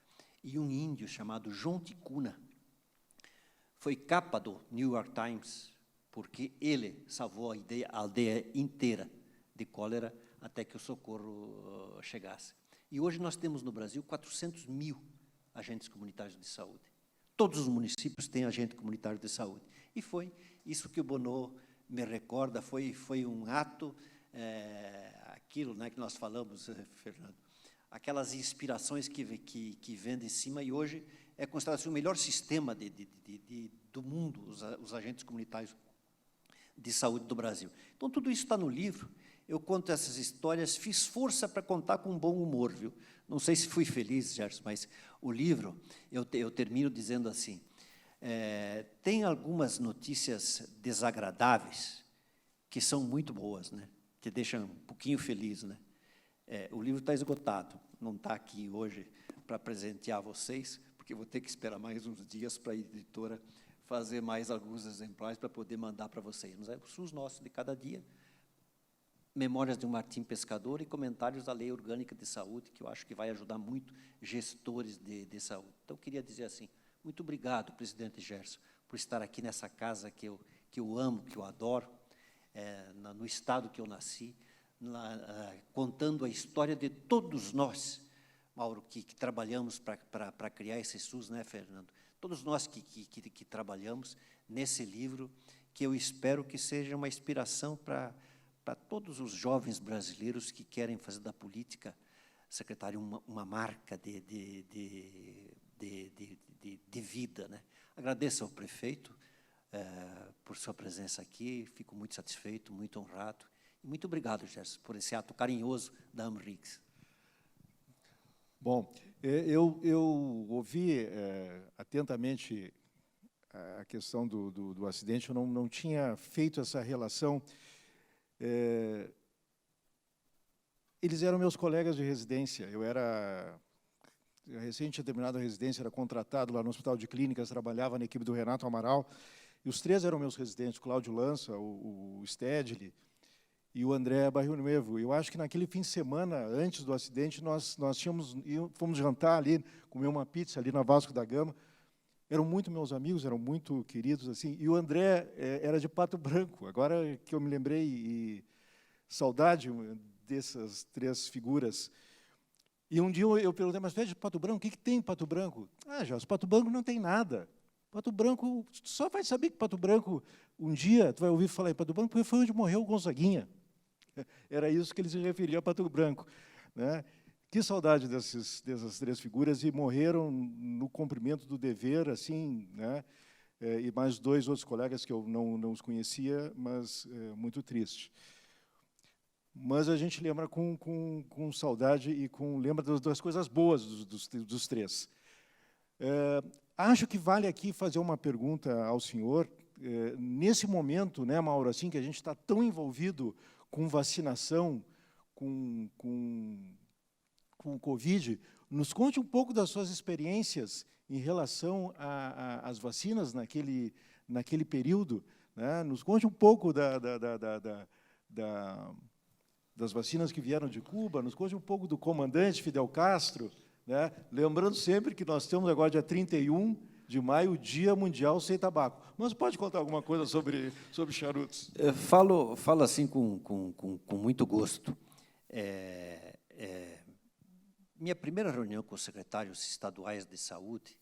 E um índio chamado João Ticuna foi capa do New York Times, porque ele salvou a aldeia inteira de cólera até que o socorro chegasse. E hoje nós temos no Brasil 400 mil agentes comunitários de saúde. Todos os municípios têm agente comunitário de saúde. E foi isso que o Bonneau me recorda, foi um ato, aquilo, né, que nós falamos, Fernando, aquelas inspirações que vêm de cima, e hoje é considerado assim, o melhor sistema do mundo, os agentes comunitários de saúde do Brasil. Então, tudo isso está no livro. Eu conto essas histórias, fiz força para contar com bom humor, viu? Não sei se fui feliz, Gerson, mas o livro, eu termino dizendo assim, tem algumas notícias desagradáveis que são muito boas, né? Que deixam um pouquinho feliz, né? O livro está esgotado, não está aqui hoje para presentear vocês, porque vou ter que esperar mais uns dias para a editora fazer mais alguns exemplares para poder mandar para vocês. Mas é o SUS nosso de cada dia, Memórias de um Martim Pescador e comentários da Lei Orgânica de Saúde, que eu acho que vai ajudar muito gestores de saúde. Então, eu queria dizer assim, muito obrigado, presidente Gerson, por estar aqui nessa casa que eu amo, que eu adoro, no estado que eu nasci, contando a história de todos nós, Mauro, que trabalhamos para criar esse SUS, né, Fernando? Todos nós que trabalhamos nesse livro, que eu espero que seja uma inspiração para todos os jovens brasileiros que querem fazer da política, secretário, uma marca de vida, né? Agradeço ao prefeito por sua presença aqui, fico muito satisfeito, muito honrado. E muito obrigado, Gerson, por esse ato carinhoso da Amrigs. Bom, eu ouvi atentamente a questão do acidente, eu não tinha feito essa relação. Eles eram meus colegas de residência, eu recém tinha terminado a residência, era contratado lá no Hospital de Clínicas, trabalhava na equipe do Renato Amaral, e os 3 eram meus residentes, o Cláudio Lança, o Stedley e o André Barril Nuevo. Eu acho que naquele fim de semana, antes do acidente, nós fomos jantar ali, comer uma pizza ali na Vasco da Gama. Eram muito meus amigos, eram muito queridos, assim. E o André era de Pato Branco. Agora que eu me lembrei, e saudade dessas 3 figuras. E um dia eu perguntei, mas pede Pato Branco, o que tem em Pato Branco? Ah, Gelson, Pato Branco não tem nada. Pato Branco, tu só vai saber que Pato Branco, um dia, tu vai ouvir falar em Pato Branco, porque foi onde morreu o Gonzaguinha. Era isso que ele se referia a Pato Branco, né? Que saudade dessas três figuras, e morreram no cumprimento do dever, assim, né? E mais dois outros colegas que eu não os conhecia, mas muito triste. Mas a gente lembra com saudade e lembra das coisas boas dos três. Acho que vale aqui fazer uma pergunta ao senhor. Nesse momento, né, Mauro, assim, que a gente está tão envolvido com vacinação, com o Covid, nos conte um pouco das suas experiências em relação às vacinas naquele período, né? Nos conte um pouco das vacinas que vieram de Cuba, nos conte um pouco do comandante Fidel Castro, né? Lembrando sempre que nós temos agora, dia 31 de maio, o Dia Mundial Sem Tabaco. Mas pode contar alguma coisa sobre charutos? Falo assim com muito gosto. Minha primeira reunião com os secretários estaduais de saúde,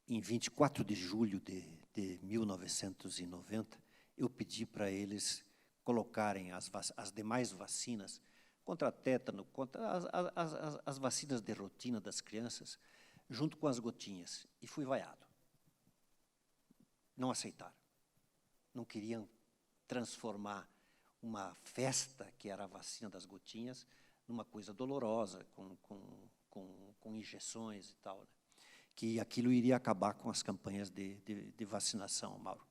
em 24 de julho de 1990, eu pedi para eles colocarem as demais vacinas contra tétano, contra as vacinas de rotina das crianças, junto com as gotinhas, e fui vaiado. Não aceitaram. Não queriam transformar uma festa, que era a vacina das gotinhas, numa coisa dolorosa, com injeções e tal, né? Que aquilo iria acabar com as campanhas de vacinação, Mauro.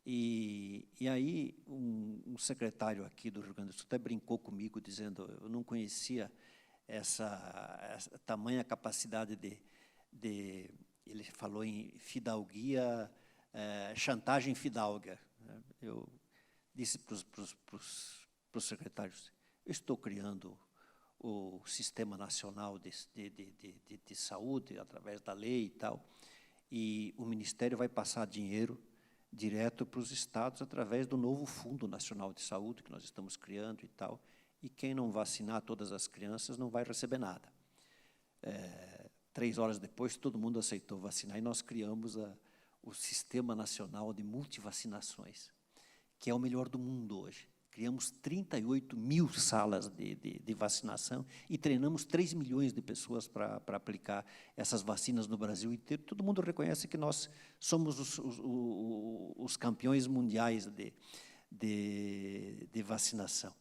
E aí, um secretário aqui do Rio Grande do Sul até brincou comigo, dizendo, eu não conhecia essa tamanha capacidade ele falou em fidalguia, chantagem fidalga. Eu disse para os secretários, eu estou criando o Sistema Nacional de Saúde, através da lei e tal, e o Ministério vai passar dinheiro direto para os estados através do novo Fundo Nacional de Saúde que nós estamos criando e tal, e quem não vacinar todas as crianças não vai receber nada. 3 horas depois, todo mundo aceitou vacinar, e nós criamos o Sistema Nacional de Multivacinações, que é o melhor do mundo hoje. Criamos 38 mil salas de vacinação e treinamos 3 milhões de pessoas para aplicar essas vacinas no Brasil inteiro. Todo mundo reconhece que nós somos os campeões mundiais de vacinação.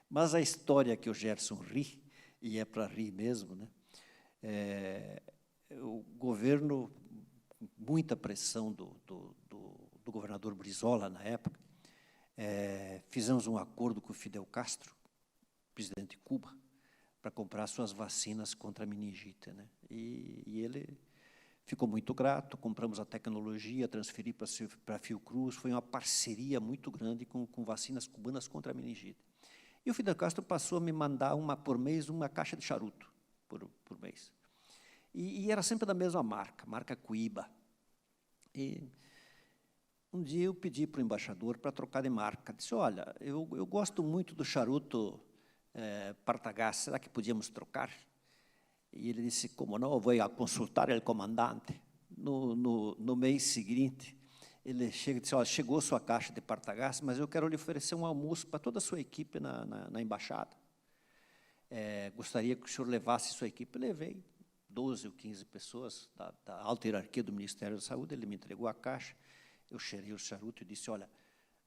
Mas a história que o Gerson ri, e é para rir mesmo, né? O governo, muita pressão do governador Brizola na época, fizemos um acordo com o Fidel Castro, presidente de Cuba, para comprar suas vacinas contra a meningite, né? E ele ficou muito grato, compramos a tecnologia, transferi para a Fiocruz, foi uma parceria muito grande com vacinas cubanas contra a meningite. E o Fidel Castro passou a me mandar por mês uma caixa de charuto, por mês. E era sempre da mesma marca Cuiba. E um dia eu pedi para o embaixador para trocar de marca. Disse, olha, eu gosto muito do charuto Partagás, será que podíamos trocar? E ele disse, como não, vou consultar o comandante. No mês seguinte, ele chega e disse, olha, chegou sua caixa de Partagás, mas eu quero lhe oferecer um almoço para toda a sua equipe na embaixada. Gostaria que o senhor levasse sua equipe. Eu levei 12 ou 15 pessoas da alta hierarquia do Ministério da Saúde, ele me entregou a caixa, eu cheirei o charuto e disse, olha,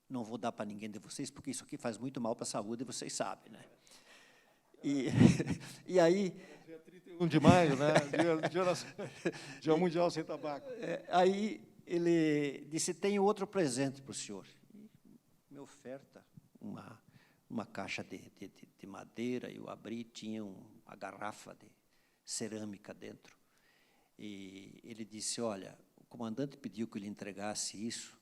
não vou dar para ninguém de vocês, porque isso aqui faz muito mal para a saúde, vocês sabem, né? E aí... Dia 31 de maio, né? Dia Mundial Sem Tabaco. Aí ele disse, tenho outro presente para o senhor. E me oferta uma caixa de madeira, eu abri, tinha uma garrafa de cerâmica dentro. E ele disse, olha, o comandante pediu que eu lhe entregasse isso.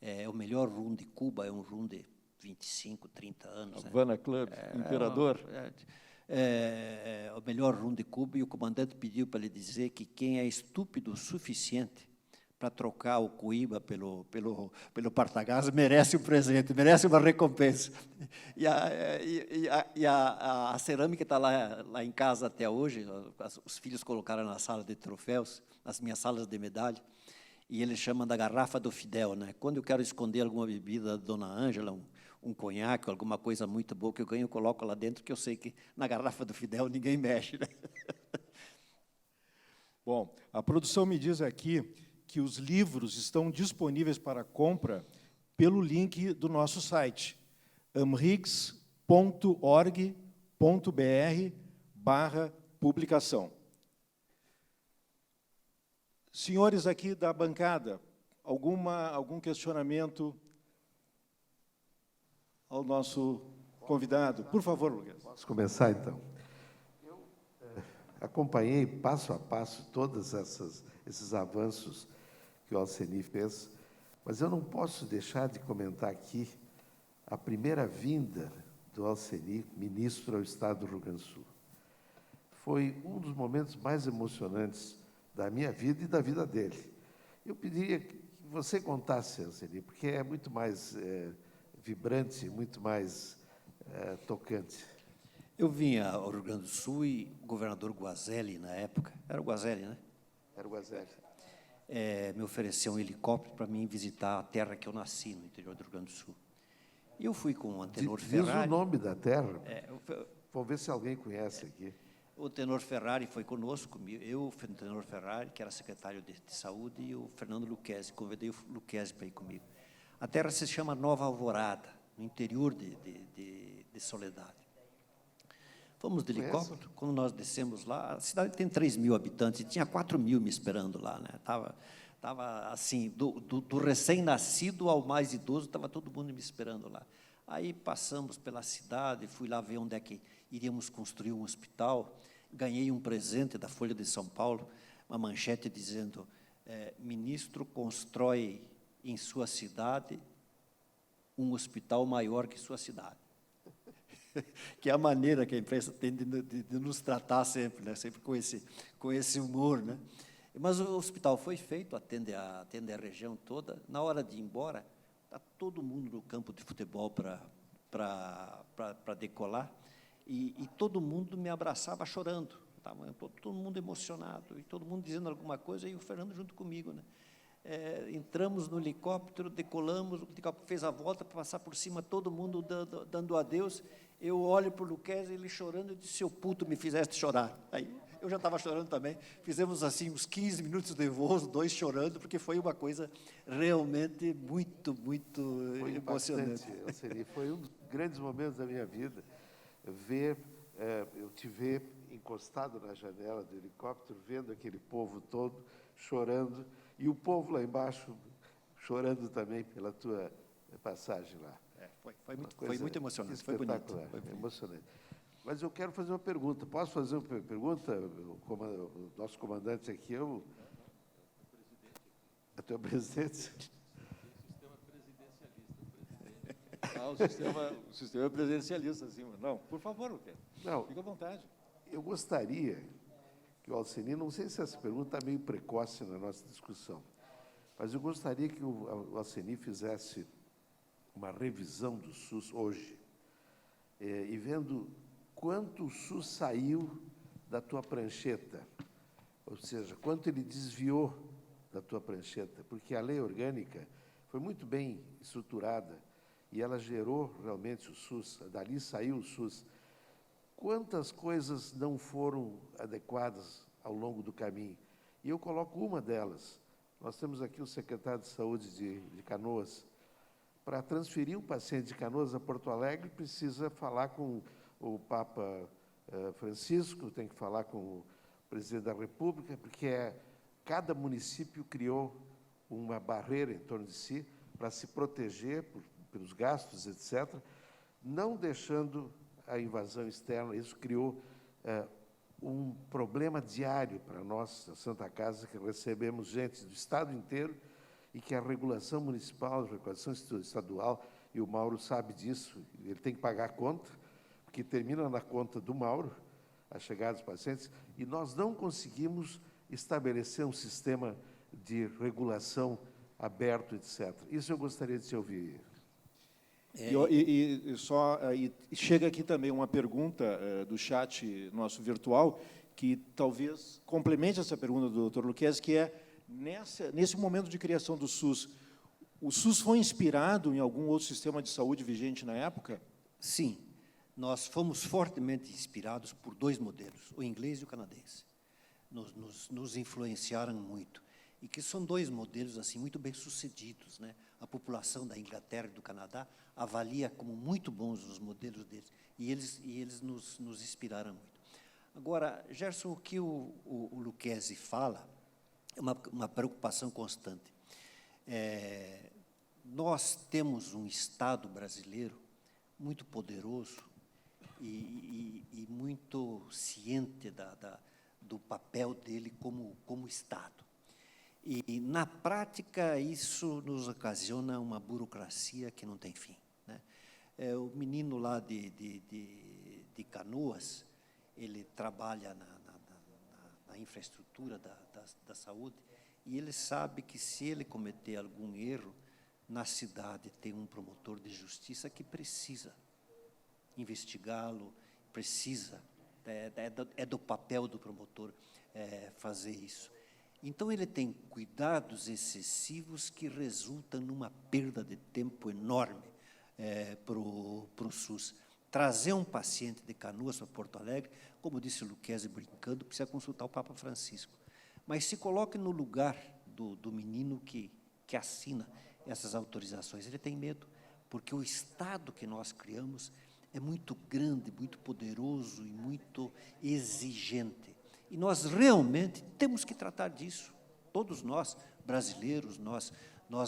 É o melhor rum de Cuba, é um rum de 25, 30 anos. Havana Club, Imperador. É o melhor rum de Cuba, e o comandante pediu para lhe dizer que quem é estúpido o suficiente para trocar o Coiba pelo Partagás, merece um presente, merece uma recompensa. E a cerâmica está lá em casa até hoje, os filhos colocaram na sala de troféus, nas minhas salas de medalha, e eles chamam da garrafa do Fidel, né? Quando eu quero esconder alguma bebida da Dona Ângela, um conhaque, alguma coisa muito boa que eu ganho, eu coloco lá dentro, que eu sei que na garrafa do Fidel ninguém mexe, né? Bom, a produção me diz aqui que os livros estão disponíveis para compra pelo link do nosso site, amrigs.org.br/publicação. Senhores aqui da bancada, algum questionamento ao nosso convidado? Por favor, Lucas. Posso começar, então? Eu acompanhei, passo a passo, todos esses avanços que o Alceni fez, mas eu não posso deixar de comentar aqui a primeira vinda do Alceni, ministro ao Estado do Rio Grande do Sul. Foi um dos momentos mais emocionantes da minha vida e da vida dele. Eu pediria que você contasse, Alceni, porque é muito mais vibrante, muito mais tocante. Eu vim ao Rio Grande do Sul e o governador Guazelli, na época, era o Guazelli, né? Era o Guazelli. Me ofereceu um helicóptero para mim visitar a terra que eu nasci, no interior do Rio Grande do Sul. E eu fui com o Antenor Diz Ferrari. o nome da terra. Vamos ver se alguém conhece aqui. O Tenor Ferrari foi conosco, eu, o Tenor Ferrari, que era secretário de Saúde, e o Fernando Lucchesi. Convidei o Lucchesi para ir comigo. A terra se chama Nova Alvorada, no interior de Soledade. Fomos de helicóptero, quando nós descemos lá, a cidade tem 3.000 habitantes, e tinha 4.000 me esperando lá, né? Tava assim, do recém-nascido ao mais idoso, estava todo mundo me esperando lá. Aí passamos pela cidade, fui lá ver onde é que iríamos construir um hospital, ganhei um presente da Folha de São Paulo, uma manchete dizendo, ministro constrói em sua cidade um hospital maior que sua cidade. Que é a maneira que a imprensa tem de nos tratar sempre, né? Sempre com esse humor, né? Mas o hospital foi feito, atende a região toda. Na hora de ir embora, está todo mundo no campo de futebol para decolar, e todo mundo me abraçava chorando, estava todo mundo emocionado, e todo mundo dizendo alguma coisa, e o Fernando junto comigo, né? Entramos no helicóptero, decolamos, o helicóptero fez a volta para passar por cima, todo mundo dando adeus. Eu olho para o Lucchesi, ele chorando, eu disse, seu puto, me fizeste chorar. Aí eu já estava chorando também. Fizemos assim uns 15 minutos de voo, os dois chorando, porque foi uma coisa realmente muito, muito emocionante. Foi um dos grandes momentos da minha vida, eu te ver encostado na janela do helicóptero, vendo aquele povo todo chorando, e o povo lá embaixo chorando também pela tua passagem lá. Foi muito emocionante, foi bonito. Foi emocionante. Mas eu quero fazer uma pergunta. Posso fazer uma pergunta? O nosso comandante aqui é o teu presidente. O sistema é presidencialista, assim. Não, por favor, não, fica à vontade. Eu gostaria que o Alceni, não sei se essa pergunta está meio precoce na nossa discussão, mas eu gostaria que o Alceni fizesse uma revisão do SUS hoje, e vendo quanto o SUS saiu da tua prancheta, ou seja, quanto ele desviou da tua prancheta, porque a lei orgânica foi muito bem estruturada e ela gerou realmente o SUS, dali saiu o SUS. Quantas coisas não foram adequadas ao longo do caminho? E eu coloco uma delas. Nós temos aqui o secretário de Saúde de Canoas. Para transferir um paciente de Canoas a Porto Alegre, precisa falar com o Papa Francisco, tem que falar com o presidente da República, porque cada município criou uma barreira em torno de si para se proteger pelos gastos, etc., não deixando a invasão externa. Isso criou um problema diário para nós, a Santa Casa, que recebemos gente do Estado inteiro e que a regulação municipal, a regulação estadual, e o Mauro sabe disso, ele tem que pagar a conta, porque termina na conta do Mauro, a chegada dos pacientes, e nós não conseguimos estabelecer um sistema de regulação aberto, etc. Isso eu gostaria de se ouvir. E chega aqui também uma pergunta do chat nosso virtual, que talvez complemente essa pergunta do Dr. Lucchesi, que é, nesse momento de criação do SUS, o SUS foi inspirado em algum outro sistema de saúde vigente na época? Sim, nós fomos fortemente inspirados por dois modelos, o inglês e o canadense. Nos influenciaram muito. E que são dois modelos assim muito bem-sucedidos, né? A população da Inglaterra e do Canadá avalia como muito bons os modelos deles, e eles nos inspiraram muito. Agora, Gerson, o que o Lucchesi fala é uma preocupação constante. Nós temos um Estado brasileiro muito poderoso e muito ciente do papel dele como Estado. E, na prática, isso nos ocasiona uma burocracia que não tem fim, né? O menino lá de Canoas, ele trabalha na infraestrutura da saúde, e ele sabe que, se ele cometer algum erro, na cidade tem um promotor de justiça que precisa investigá-lo, precisa, é do papel do promotor fazer isso. Então, ele tem cuidados excessivos que resultam numa perda de tempo enorme para o SUS. Trazer um paciente de Canoas para Porto Alegre, como disse o Lucchesi brincando, precisa consultar o Papa Francisco. Mas se coloque no lugar do menino que assina essas autorizações. Ele tem medo, porque o Estado que nós criamos é muito grande, muito poderoso e muito exigente. E nós realmente temos que tratar disso. Todos nós, brasileiros, nós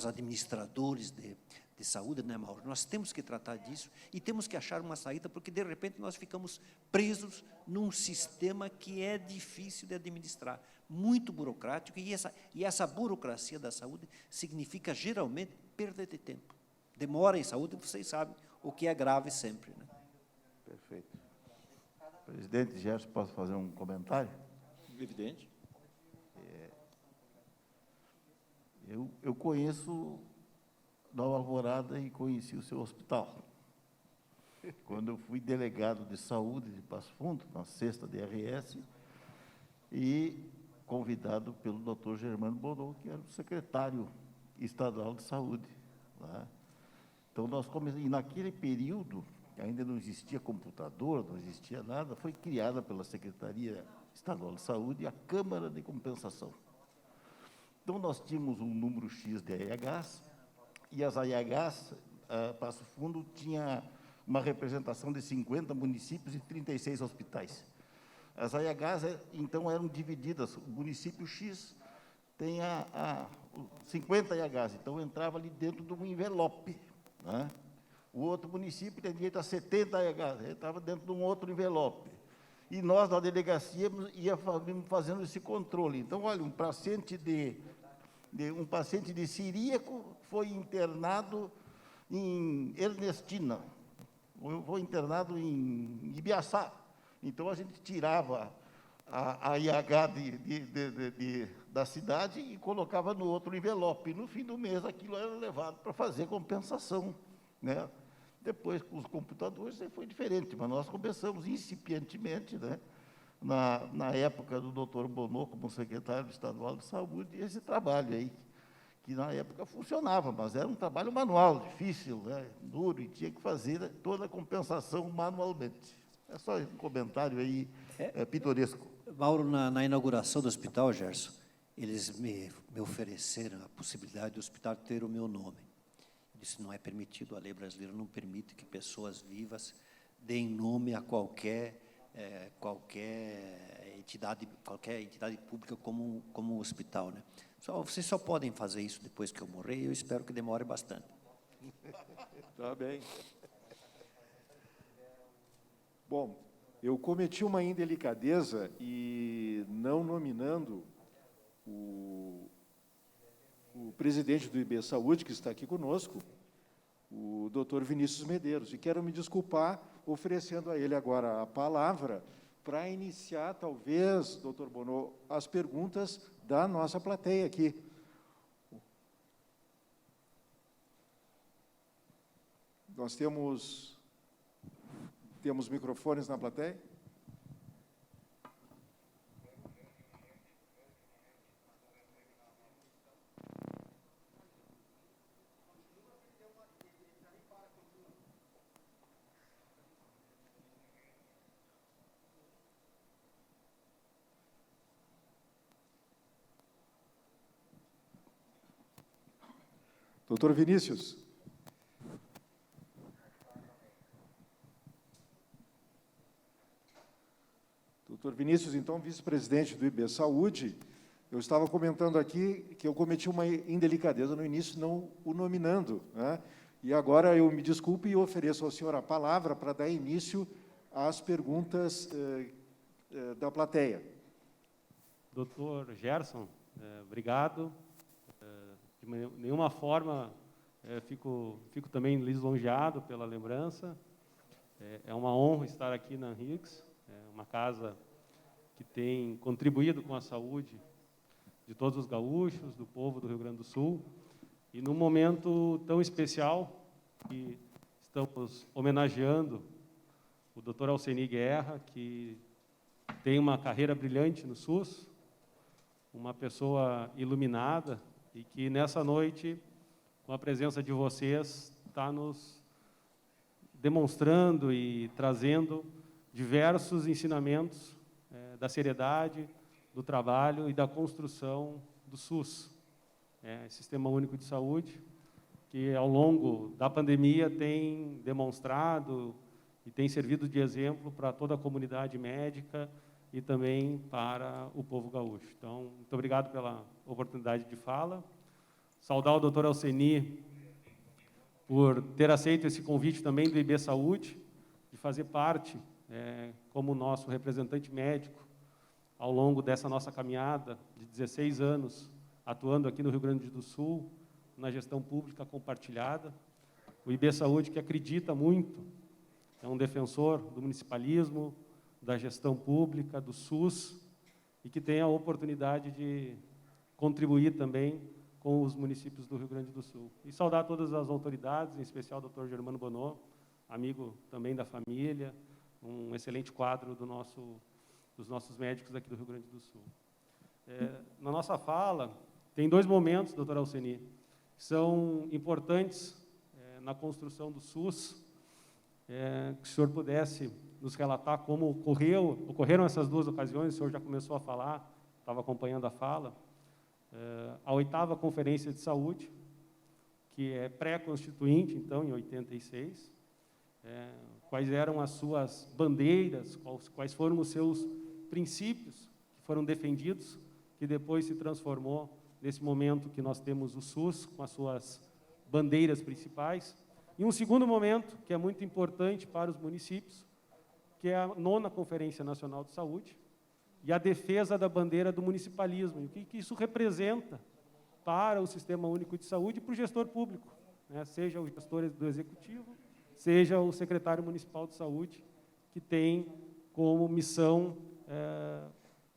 administradores de saúde, né, Mauro? Nós temos que tratar disso e temos que achar uma saída, porque, de repente, nós ficamos presos num sistema que é difícil de administrar, muito burocrático, e essa burocracia da saúde significa, geralmente, perda de tempo. Demora em saúde, vocês sabem, o que é grave sempre, né? Perfeito. Presidente Gerson, posso fazer um comentário? Evidente. Eu conheço Nova Alvorada e conheci o seu hospital. Quando eu fui delegado de saúde de Passo Fundo, na 6ª DRS, e convidado pelo Dr. Germano Bonot, que era o secretário estadual de saúde. Né? Então, nós começamos, e naquele período, ainda não existia computador, não existia nada, foi criada pela Secretaria Estadual de Saúde a Câmara de Compensação. Então, nós tínhamos um número X de AIHs, e as AIHs, Passo Fundo, tinha uma representação de 50 municípios e 36 hospitais. As AIHs, então, eram divididas. O município X tem 50 AIHs, então entrava ali dentro de um envelope, né? O outro município tem direito a 70 AIHs, entrava dentro de um outro envelope. E nós, na delegacia, íamos fazendo esse controle. Então, olha, um paciente de Ciríaco foi internado em Ernestina, foi internado em Ibiaçá. Então, a gente tirava a IH da cidade e colocava no outro envelope. E, no fim do mês, aquilo era levado para fazer compensação, né? Depois, com os computadores, foi diferente, mas nós começamos incipientemente, né? Na época do doutor Bonot, como secretário estadual de saúde, esse trabalho aí, que na época funcionava, mas era um trabalho manual, difícil, né? Duro, e tinha que fazer toda a compensação manualmente. É só um comentário aí pitoresco. Mauro, na inauguração do hospital, Gerson, eles me ofereceram a possibilidade do hospital ter o meu nome. Isso não é permitido, a lei brasileira não permite que pessoas vivas deem nome a qualquer entidade pública como um hospital, né? Vocês só podem fazer isso depois que eu morrer, e eu espero que demore bastante. Tá bem. Bom, eu cometi uma indelicadeza e não nominando o presidente do IB Saúde, que está aqui conosco, o doutor Vinícius Medeiros, e quero me desculpar oferecendo a ele agora a palavra para iniciar, talvez, doutor Bonot, as perguntas da nossa plateia aqui. Nós temos microfones na plateia? Doutor Vinícius. Doutor Vinícius, então, vice-presidente do IB Saúde, eu estava comentando aqui que eu cometi uma indelicadeza no início, não o nominando, né? E agora eu me desculpe e ofereço ao senhor a palavra para dar início às perguntas da plateia. Doutor Gerson, obrigado. De nenhuma forma fico também lisonjeado pela lembrança. É uma honra estar aqui na Higgs, uma casa que tem contribuído com a saúde de todos os gaúchos, do povo do Rio Grande do Sul, e num momento tão especial que estamos homenageando o Dr. Alceni Guerra, que tem uma carreira brilhante no SUS, uma pessoa iluminada, e que nessa noite, com a presença de vocês, está nos demonstrando e trazendo diversos ensinamentos da seriedade, do trabalho e da construção do SUS, Sistema Único de Saúde, que ao longo da pandemia tem demonstrado e tem servido de exemplo para toda a comunidade médica e também para o povo gaúcho. Então, muito obrigado pela oportunidade de fala. Saudar o doutor Alceni por ter aceito esse convite também do IB Saúde, de fazer parte, como nosso representante médico, ao longo dessa nossa caminhada de 16 anos, atuando aqui no Rio Grande do Sul, na gestão pública compartilhada. O IB Saúde, que acredita muito, é um defensor do municipalismo, da gestão pública, do SUS, e que tem a oportunidade de contribuir também com os municípios do Rio Grande do Sul. E saudar todas as autoridades, em especial o Dr. Germano Bonneau, amigo também da família, um excelente quadro dos nossos médicos aqui do Rio Grande do Sul. Na nossa fala, tem dois momentos, doutor Alceni, que são importantes na construção do SUS, que o senhor pudesse nos relatar como ocorreram essas duas ocasiões. O senhor já começou a falar, estava acompanhando a fala. A 8ª Conferência de Saúde, que é pré-constituinte, então, em 86, quais eram as suas bandeiras, quais foram os seus princípios que foram defendidos, que depois se transformou nesse momento que nós temos o SUS, com as suas bandeiras principais. E um segundo momento, que é muito importante para os municípios, que é a 9ª Conferência Nacional de Saúde, e a defesa da bandeira do municipalismo, e o que isso representa para o Sistema Único de Saúde e para o gestor público, seja o gestor do Executivo, seja o secretário municipal de saúde, que tem como missão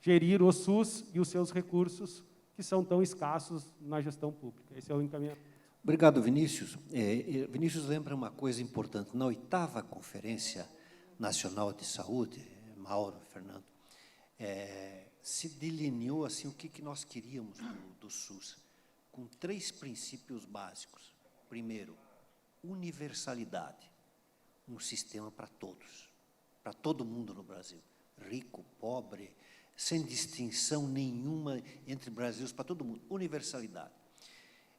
gerir o SUS e os seus recursos, que são tão escassos na gestão pública. Esse é o encaminhamento. Obrigado, Vinícius. Vinícius lembra uma coisa importante. Na 8ª Conferência Nacional de Saúde, Mauro, Fernando, se delineou assim, o que nós queríamos do SUS, com 3 princípios básicos. Primeiro, universalidade, um sistema para todos, para todo mundo no Brasil, rico, pobre, sem distinção nenhuma entre brasileiros, para todo mundo, universalidade.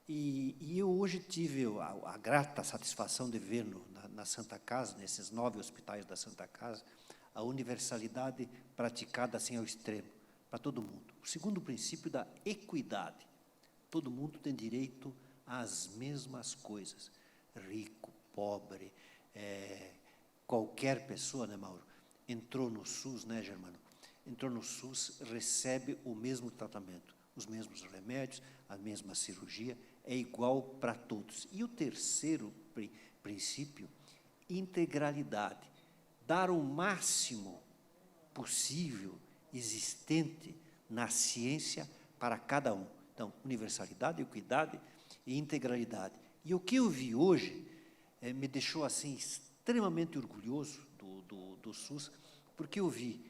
E eu hoje tive a grata satisfação de ver na Santa Casa, nesses 9 hospitais da Santa Casa, a universalidade praticada assim ao extremo, para todo mundo. O segundo princípio da equidade. Todo mundo tem direito às mesmas coisas. Rico, pobre, qualquer pessoa, né, Mauro? Entrou no SUS, né, Germano? Entrou no SUS, recebe o mesmo tratamento, os mesmos remédios, a mesma cirurgia, é igual para todos. E o terceiro princípio, integralidade. Dar o máximo possível, existente, na ciência para cada um. Então, universalidade, equidade e integralidade. E o que eu vi hoje me deixou assim extremamente orgulhoso do SUS, porque eu vi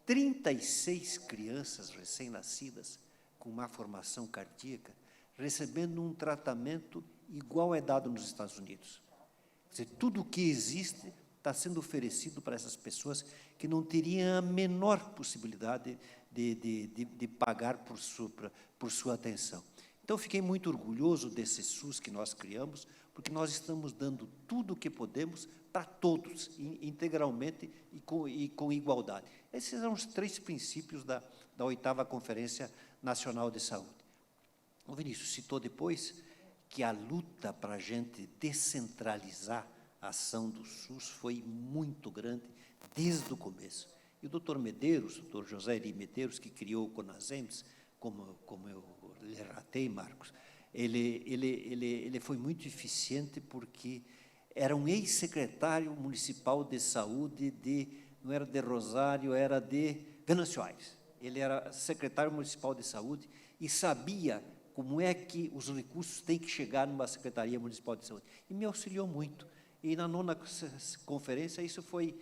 36 crianças recém-nascidas com má formação cardíaca recebendo um tratamento igual é dado nos Estados Unidos. Quer dizer, tudo o que existe está sendo oferecido para essas pessoas que não teriam a menor possibilidade de pagar por sua atenção. Então, fiquei muito orgulhoso desse SUS que nós criamos, porque nós estamos dando tudo o que podemos para todos, integralmente e com igualdade. Esses são os 3 princípios da 8ª Conferência Nacional de Saúde. O Vinícius citou depois que a luta para a gente descentralizar a ação do SUS foi muito grande desde o começo. E o doutor Medeiros, o doutor José Eri Medeiros, que criou o CONASEMS, como eu lhe relatei, Marcos, ele foi muito eficiente porque era um ex-secretário municipal de saúde não era de Rosário, era de Venâncio Aires. Ele era secretário municipal de saúde e sabia como é que os recursos têm que chegar numa Secretaria Municipal de Saúde. E me auxiliou muito. E na 9ª conferência isso foi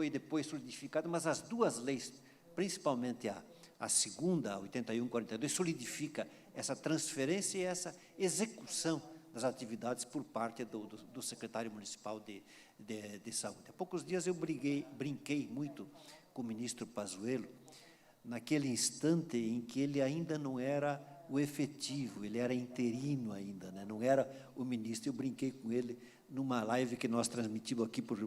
depois solidificado, mas as 2 leis, principalmente a segunda, a 8142, solidifica essa transferência e essa execução das atividades por parte do secretário municipal de saúde. Há poucos dias eu brinquei muito com o ministro Pazuello, naquele instante em que ele ainda não era o efetivo, ele era interino ainda, né? Não era o ministro. Eu brinquei com ele numa live que nós transmitimos aqui para o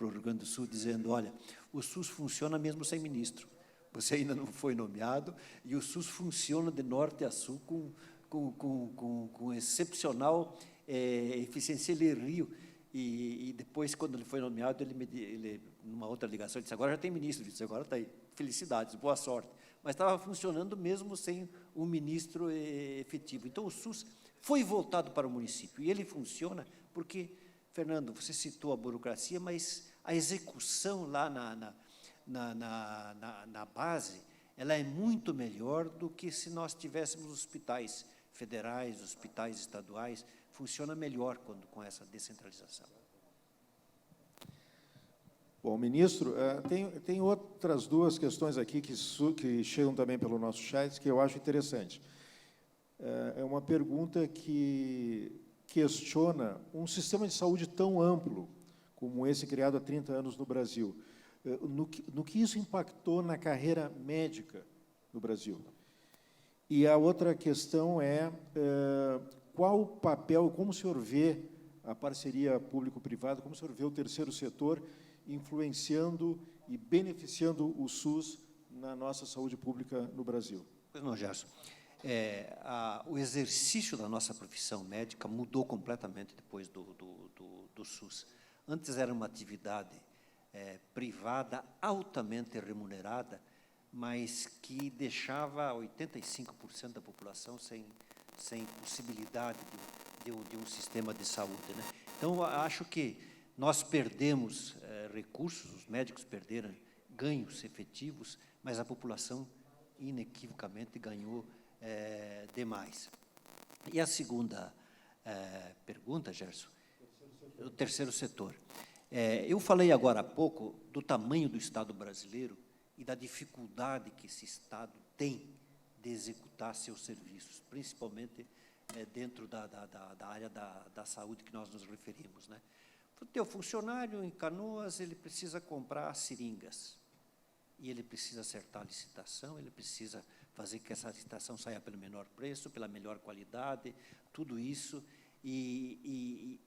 Rio Grande do Sul, dizendo, olha, o SUS funciona mesmo sem ministro. Você ainda não foi nomeado, e o SUS funciona de norte a sul com excepcional eficiência. Ele riu, e depois, quando ele foi nomeado, ele, numa outra ligação, disse, agora já tem ministro. Ele disse, agora está aí, felicidades, boa sorte. Mas estava funcionando mesmo sem um ministro efetivo. Então, o SUS foi voltado para o município, e ele funciona porque, Fernando, você citou a burocracia, mas a execução lá na base, ela é muito melhor do que se nós tivéssemos hospitais federais, hospitais estaduais. Funciona melhor com essa descentralização. Bom, ministro, tem outras 2 questões aqui que chegam também pelo nosso chat, que eu acho interessante. É uma pergunta que questiona um sistema de saúde tão amplo como esse criado há 30 anos no Brasil. No que isso impactou na carreira médica no Brasil? E a outra questão é qual o papel, como o senhor vê a parceria público-privada, como o senhor vê o terceiro setor influenciando e beneficiando o SUS na nossa saúde pública no Brasil? Pois não, Gerson. O exercício da nossa profissão médica mudou completamente depois do SUS. Antes era uma atividade privada, altamente remunerada, mas que deixava 85% da população sem possibilidade de um sistema de saúde, né? Então, acho que nós perdemos recursos, os médicos perderam ganhos efetivos, mas a população, inequivocamente, ganhou demais. E a segunda pergunta, Gerson, o terceiro setor. Eu falei agora há pouco do tamanho do Estado brasileiro e da dificuldade que esse Estado tem de executar seus serviços, principalmente dentro da área da saúde que nós nos referimos, né? O teu funcionário em Canoas, ele precisa comprar seringas, e ele precisa acertar a licitação, ele precisa fazer que essa licitação saia pelo menor preço, pela melhor qualidade, tudo isso, e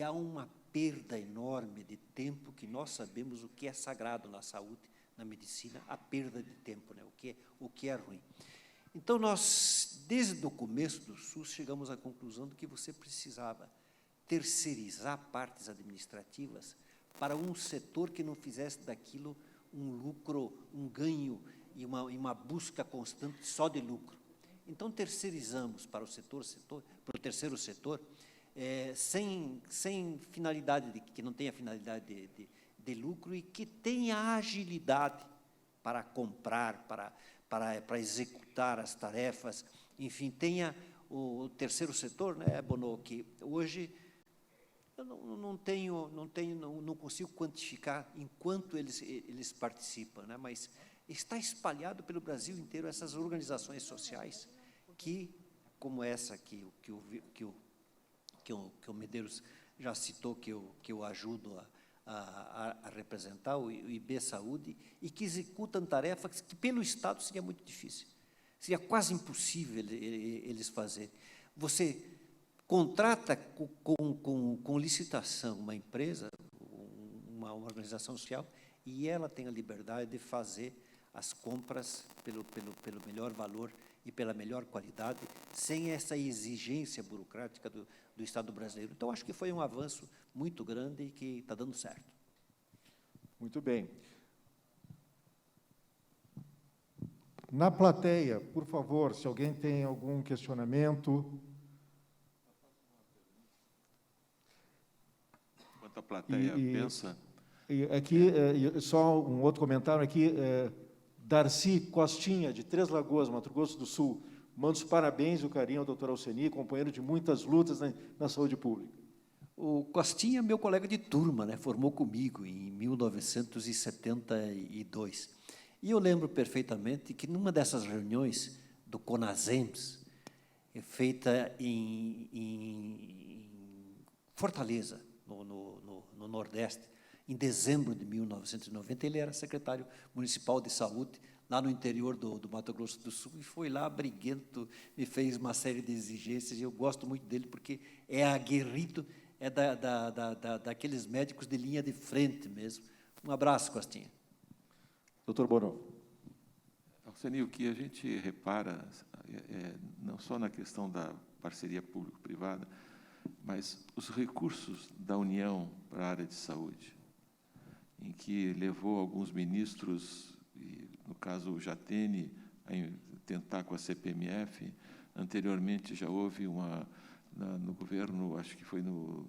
há uma perda enorme de tempo, que nós sabemos o que é sagrado na saúde, na medicina, a perda de tempo, né? O que é ruim. Então, nós, desde o começo do SUS, chegamos à conclusão de que você precisava terceirizar partes administrativas para um setor que não fizesse daquilo um lucro, um ganho e uma busca constante só de lucro. Então, terceirizamos para o terceiro setor, sem finalidade, que não tenha finalidade de lucro e que tenha agilidade para comprar, para executar as tarefas, enfim, tenha o terceiro setor, né, Bonô, que hoje, Eu não consigo quantificar enquanto eles participam, né? Mas está espalhado pelo Brasil inteiro essas organizações sociais que, como essa que o Medeiros já citou, que eu ajudo a representar, o IB Saúde, e que executam tarefas que pelo Estado seria muito difícil, seria quase impossível eles fazerem. Você contrata com licitação uma empresa, uma organização social, e ela tem a liberdade de fazer as compras pelo melhor valor e pela melhor qualidade, sem essa exigência burocrática do Estado brasileiro. Então, acho que foi um avanço muito grande e que está dando certo. Muito bem. Na plateia, por favor, se alguém tem algum questionamento. Enquanto a plateia pensa... E aqui, só um outro comentário aqui, Darcy Costinha, de Três Lagoas, Mato Grosso do Sul, manda os parabéns e o carinho ao doutor Alceni, companheiro de muitas lutas na saúde pública. O Costinha é meu colega de turma, né? Formou comigo em 1972. E eu lembro perfeitamente que, numa dessas reuniões do CONASEMS, feita em Fortaleza, no Nordeste, em dezembro de 1990, ele era secretário municipal de saúde, lá no interior do Mato Grosso do Sul, e foi lá, briguento, me fez uma série de exigências, e eu gosto muito dele, porque é aguerrido, é daqueles médicos de linha de frente mesmo. Um abraço, Costinha. Doutor Bono. Alceni, o que a gente repara, não só na questão da parceria público-privada, mas os recursos da União para a área de saúde, em que levou alguns ministros, no caso o Jatene, a tentar com a CPMF. Anteriormente já houve no governo, acho que foi no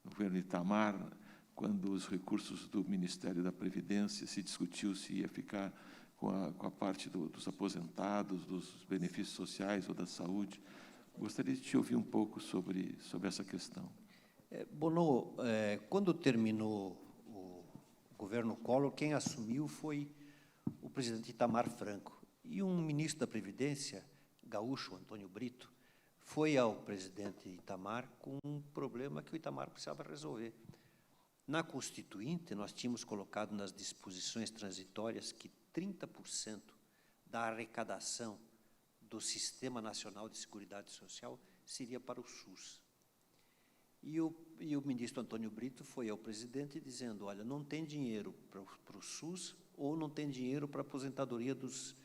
governo Itamar, quando os recursos do Ministério da Previdência se discutiu se ia ficar com a parte dos aposentados, dos benefícios sociais ou da saúde. Gostaria de te ouvir um pouco sobre essa questão. Bono, quando terminou o governo Collor, quem assumiu foi o presidente Itamar Franco. E um ministro da Previdência, gaúcho, Antônio Brito, foi ao presidente Itamar com um problema que o Itamar precisava resolver. Na Constituinte, nós tínhamos colocado nas disposições transitórias que 30% da arrecadação do Sistema Nacional de Seguridade Social seria para o SUS. E o ministro Antônio Brito foi ao presidente dizendo, olha, não tem dinheiro para o SUS ou não tem dinheiro para a aposentadoria dos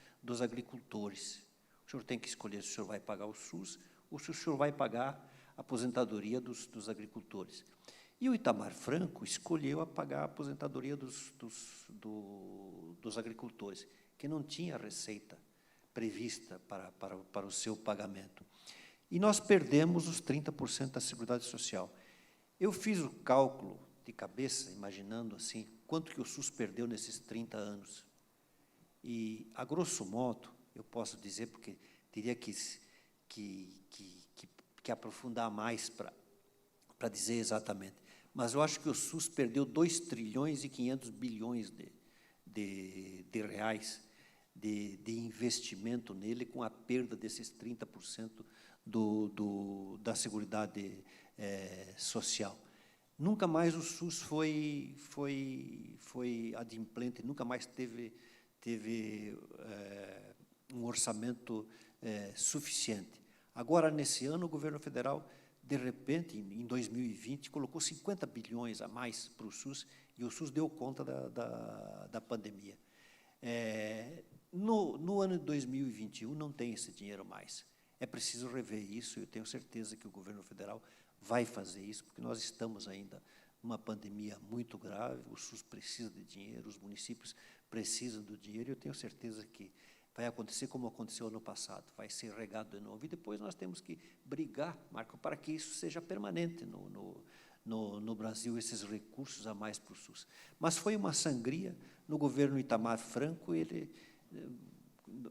agricultores. O senhor tem que escolher se o senhor vai pagar o SUS ou se o senhor vai pagar a aposentadoria dos agricultores. E o Itamar Franco escolheu pagar a aposentadoria dos agricultores, que não tinha receita prevista para o seu pagamento. E nós perdemos os 30% da Seguridade Social. Eu fiz o cálculo de cabeça, imaginando assim, quanto que o SUS perdeu nesses 30 anos. E, a grosso modo, eu posso dizer, porque teria que aprofundar mais para dizer exatamente, mas eu acho que o SUS perdeu 2 trilhões e 500 bilhões de reais de investimento nele, com a perda desses 30% da Seguridade Social. Nunca mais o SUS foi adimplente, nunca mais teve um orçamento suficiente. Agora, nesse ano, o governo federal, de repente, em 2020, colocou 50 bilhões a mais para o SUS, e o SUS deu conta da pandemia. No ano de 2021, não tem esse dinheiro mais. É preciso rever isso, e eu tenho certeza que o governo federal vai fazer isso, porque nós estamos ainda numa pandemia muito grave, o SUS precisa de dinheiro, os municípios precisam do dinheiro, e eu tenho certeza que vai acontecer como aconteceu ano passado, vai ser regado de novo, e depois nós temos que brigar, Marco, para que isso seja permanente no Brasil, esses recursos a mais para o SUS. Mas foi uma sangria no governo Itamar Franco, ele,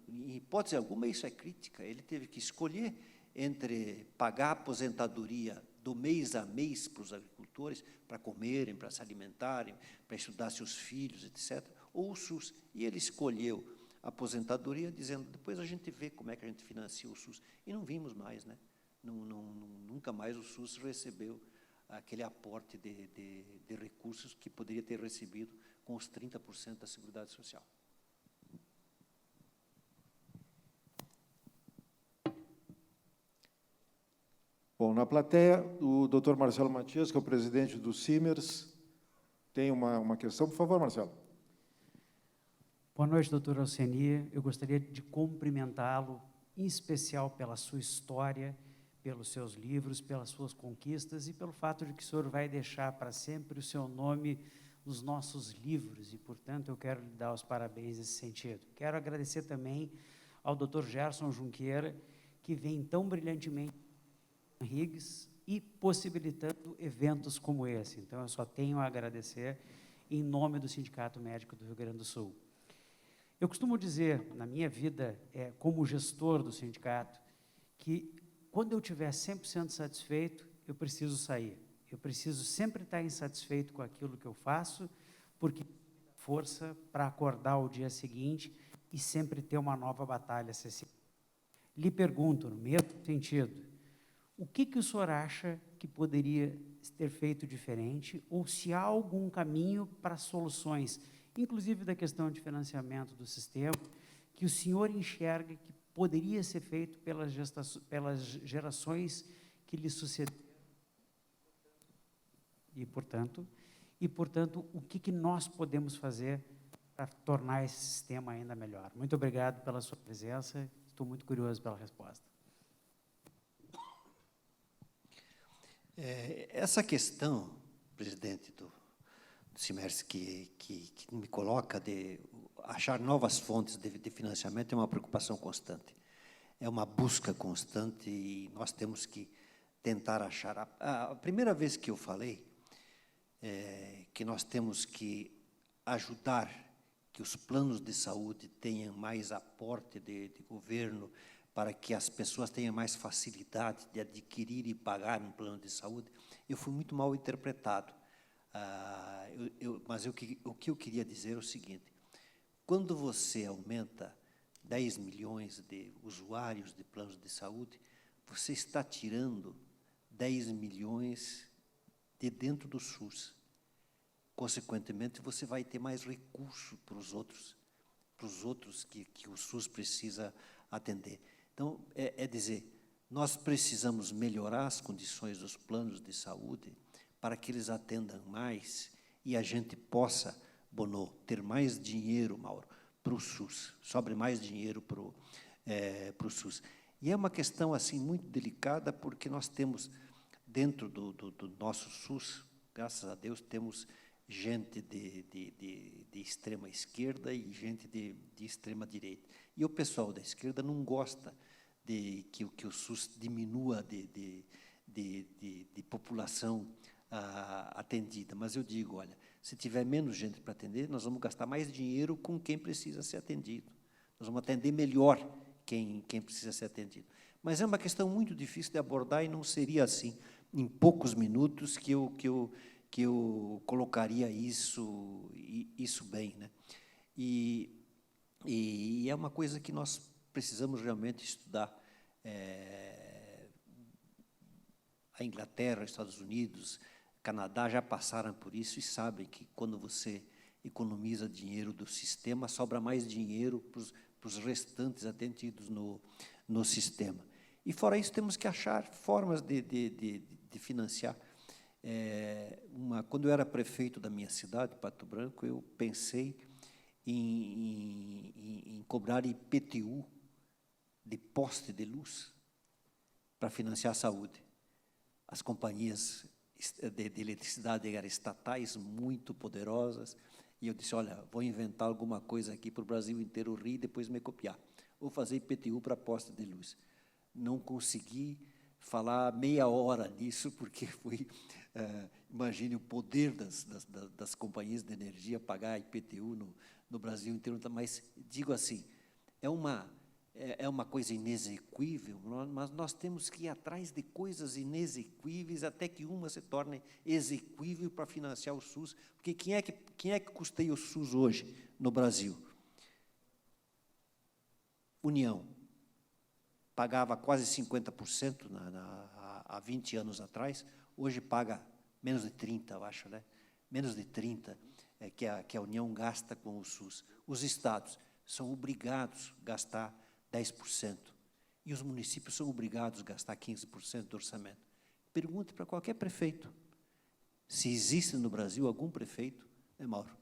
em hipótese alguma, isso é crítica, ele teve que escolher entre pagar a aposentadoria do mês a mês para os agricultores, para comerem, para se alimentarem, para estudar seus filhos, etc., ou o SUS. E ele escolheu a aposentadoria, dizendo, depois a gente vê como é que a gente financia o SUS. E não vimos mais, né? Nunca mais o SUS recebeu aquele aporte de recursos que poderia ter recebido com os 30% da Seguridade Social. Bom, na plateia, o doutor Marcelo Matias, que é o presidente do Simers, tem uma questão. Por favor, Marcelo. Boa noite, doutor Alceni. Eu gostaria de cumprimentá-lo, em especial pela sua história, pelos seus livros, pelas suas conquistas e pelo fato de que o senhor vai deixar para sempre o seu nome nos nossos livros e, portanto, eu quero lhe dar os parabéns nesse sentido. Quero agradecer também ao doutor Gerson Junqueira, que vem tão brilhantemente Higgs e possibilitando eventos como esse. Então, eu só tenho a agradecer em nome do Sindicato Médico do Rio Grande do Sul. Eu costumo dizer, na minha vida, como gestor do sindicato, que quando eu estiver 100% satisfeito, eu preciso sair. Eu preciso sempre estar insatisfeito com aquilo que eu faço, porque força para acordar o dia seguinte e sempre ter uma nova batalha acessível. Lhe pergunto, no mesmo sentido, o que o senhor acha que poderia ter feito diferente, ou se há algum caminho para soluções, inclusive da questão de financiamento do sistema, que o senhor enxerga que poderia ser feito pelas gerações que lhe sucederam? E, portanto, o que nós podemos fazer para tornar esse sistema ainda melhor? Muito obrigado pela sua presença, estou muito curioso pela resposta. Essa questão, presidente do Simers, que me coloca de achar novas fontes de financiamento é uma preocupação constante. É uma busca constante e nós temos que tentar achar. A primeira vez que eu falei que nós temos que ajudar que os planos de saúde tenham mais aporte de governo, para que as pessoas tenham mais facilidade de adquirir e pagar um plano de saúde, eu fui muito mal interpretado. Mas o que eu queria dizer é o seguinte, quando você aumenta 10 milhões de usuários de planos de saúde, você está tirando 10 milhões de dentro do SUS. Consequentemente, você vai ter mais recurso para os outros que o SUS precisa atender. Então, dizer, nós precisamos melhorar as condições dos planos de saúde para que eles atendam mais e a gente possa, Bonô, ter mais dinheiro, Mauro, para o SUS, sobre mais dinheiro para o SUS. E é uma questão assim muito delicada, porque nós temos, dentro do nosso SUS, graças a Deus, temos gente de extrema esquerda e gente de extrema direita. E o pessoal da esquerda não gosta de que o SUS diminua de população atendida. Mas eu digo, olha, se tiver menos gente para atender, nós vamos gastar mais dinheiro com quem precisa ser atendido. Nós vamos atender melhor quem precisa ser atendido. Mas é uma questão muito difícil de abordar e não seria assim, em poucos minutos, que eu colocaria isso bem, né? E é uma coisa que nós precisamos realmente estudar. A Inglaterra, os Estados Unidos, Canadá já passaram por isso e sabem que quando você economiza dinheiro do sistema, sobra mais dinheiro para os restantes atendidos no sistema. E, fora isso, temos que achar formas de financiar. Quando eu era prefeito da minha cidade, Pato Branco, eu pensei em cobrar IPTU de poste de luz para financiar a saúde. As companhias de eletricidade eram estatais, muito poderosas, e eu disse, olha, vou inventar alguma coisa aqui para o Brasil inteiro rir e depois me copiar. Vou fazer IPTU para poste de luz. Não consegui falar meia hora nisso, porque foi, imagine o poder das companhias de energia pagar IPTU no Brasil inteiro, mas digo assim, é uma é uma coisa inexequível, mas nós temos que ir atrás de coisas inexequíveis até que uma se torne exequível para financiar o SUS. Porque quem é que custeia o SUS hoje no Brasil? União. Pagava quase 50% há 20 anos atrás, hoje paga menos de 30%, eu acho, né? Menos de 30% que a União gasta com o SUS. Os estados são obrigados a gastar 10%, e os municípios são obrigados a gastar 15% do orçamento. Pergunte para qualquer prefeito se existe no Brasil algum prefeito, né, Mauro,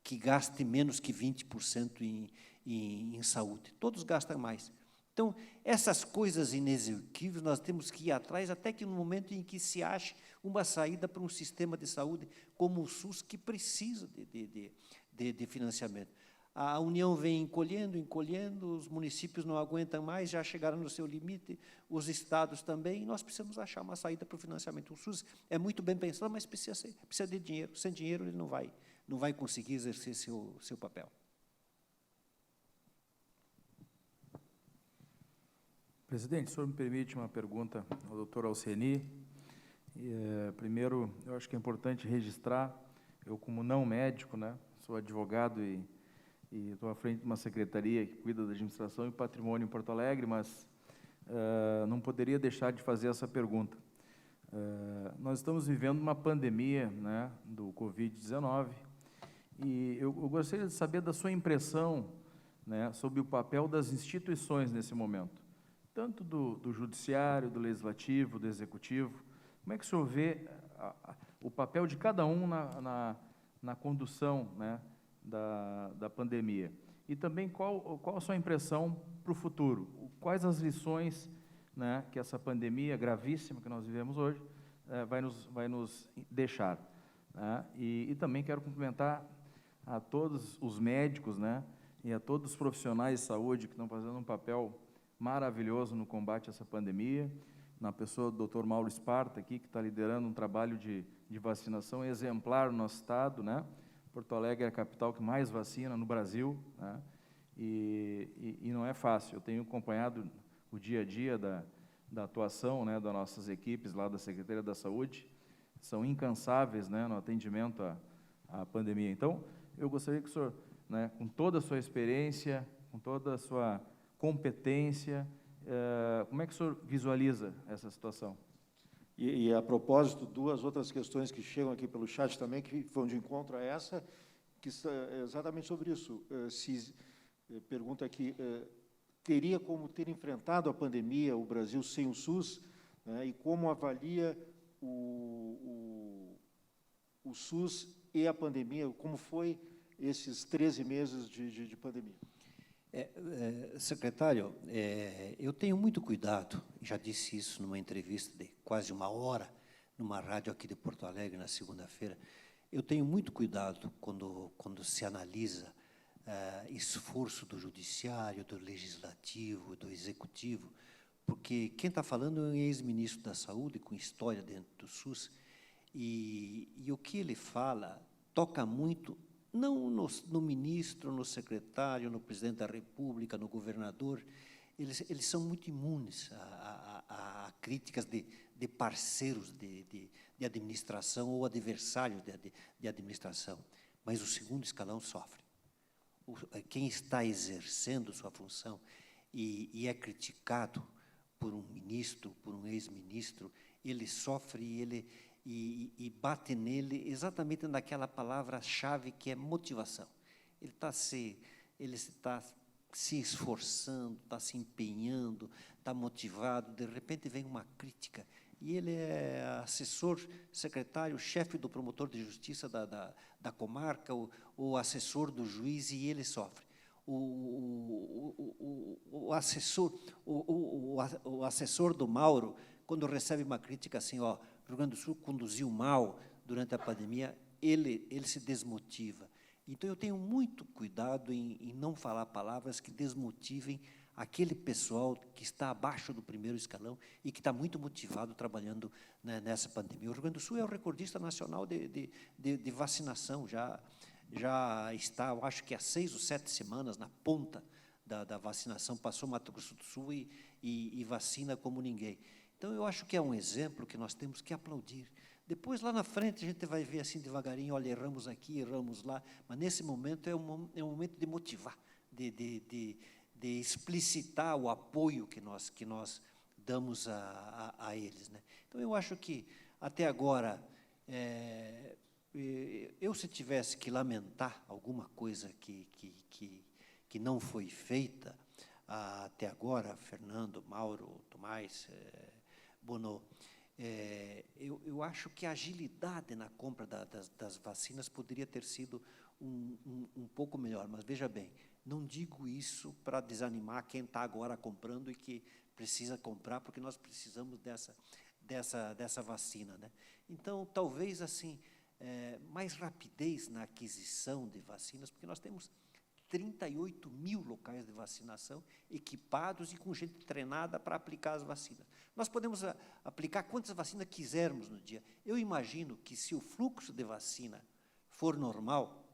que gaste menos que 20% em saúde. Todos gastam mais. Então, essas coisas inexequíveis, nós temos que ir atrás até que no momento em que se ache uma saída para um sistema de saúde como o SUS, que precisa de financiamento. A União vem encolhendo, os municípios não aguentam mais, já chegaram no seu limite, os estados também, e nós precisamos achar uma saída para o financiamento. O SUS é muito bem pensado, mas precisa de dinheiro. Sem dinheiro, ele não vai conseguir exercer seu papel. Presidente, o senhor me permite uma pergunta ao doutor Alceni. Primeiro, eu acho que é importante registrar, eu como não médico, né, sou advogado e estou à frente de uma secretaria que cuida da administração e patrimônio em Porto Alegre, mas não poderia deixar de fazer essa pergunta. Nós estamos vivendo uma pandemia, né, do Covid-19, e eu gostaria de saber da sua impressão, né, sobre o papel das instituições nesse momento, tanto do Judiciário, do Legislativo, do Executivo. Como é que o senhor vê o papel de cada um na condução, né, da pandemia? E também qual a sua impressão para o futuro? Quais as lições, né, que essa pandemia gravíssima que nós vivemos hoje vai nos deixar, né? E também quero cumprimentar a todos os médicos, né, e a todos os profissionais de saúde que estão fazendo um papel maravilhoso no combate a essa pandemia, na pessoa do Dr. Mauro Sparta aqui, que está liderando um trabalho de vacinação exemplar no nosso estado, né? Porto Alegre é a capital que mais vacina no Brasil, né? E não é fácil. Eu tenho acompanhado o dia a dia da atuação, né, das nossas equipes lá da Secretaria da Saúde, são incansáveis, né, no atendimento à pandemia. Então, eu gostaria que o senhor, né, com toda a sua experiência, com toda a sua competência, como é que o senhor visualiza essa situação? E a propósito, duas outras questões que chegam aqui pelo chat também, que vão de encontro a essa, que está exatamente sobre isso. Pergunta aqui, teria como ter enfrentado a pandemia, o Brasil sem o SUS, né, e como avalia o SUS e a pandemia, como foi esses 13 meses de pandemia? Secretário, eu tenho muito cuidado, já disse isso numa entrevista de quase 1 hora, numa rádio aqui de Porto Alegre, na segunda-feira. Eu tenho muito cuidado quando se analisa esforço do Judiciário, do Legislativo, do Executivo, porque quem está falando é um ex-ministro da Saúde, com história dentro do SUS, e o que ele fala toca muito, não no ministro, no secretário, no presidente da República, no governador. Eles são muito imunes a críticas de parceiros de administração ou adversários de administração, mas o segundo escalão sofre. Quem está exercendo sua função e é criticado por um ministro, por um ex-ministro, ele sofre e bate nele exatamente naquela palavra-chave que é motivação. Ele está se esforçando, está se empenhando, está motivado, de repente vem uma crítica, e ele é assessor, secretário, chefe do promotor de justiça da comarca, o assessor do juiz, e ele sofre. O assessor do Mauro, quando recebe uma crítica assim, ó, o Rio Grande do Sul conduziu mal durante a pandemia, ele se desmotiva. Então, eu tenho muito cuidado em não falar palavras que desmotivem aquele pessoal que está abaixo do primeiro escalão e que está muito motivado trabalhando, né, nessa pandemia. O Rio Grande do Sul é o recordista nacional de vacinação, já está, eu acho que há 6 ou 7 semanas, na ponta da vacinação, passou Mato Grosso do Sul e vacina como ninguém. Então, eu acho que é um exemplo que nós temos que aplaudir. Depois, lá na frente, a gente vai ver assim devagarinho, olha, erramos aqui, erramos lá, mas nesse momento é um momento de motivar, de explicitar o apoio que nós damos a eles, né? Então, eu acho que, até agora, eu, se tivesse que lamentar alguma coisa que não foi feita até agora, Fernando, Mauro, Tomás, Bonô, eu acho que a agilidade na compra das vacinas poderia ter sido um pouco melhor, mas veja bem, não digo isso para desanimar quem está agora comprando e que precisa comprar, porque nós precisamos dessa vacina, né? Então, talvez assim, mais rapidez na aquisição de vacinas, porque nós temos 38 mil locais de vacinação equipados e com gente treinada para aplicar as vacinas. Nós podemos aplicar quantas vacinas quisermos no dia. Eu imagino que, se o fluxo de vacina for normal,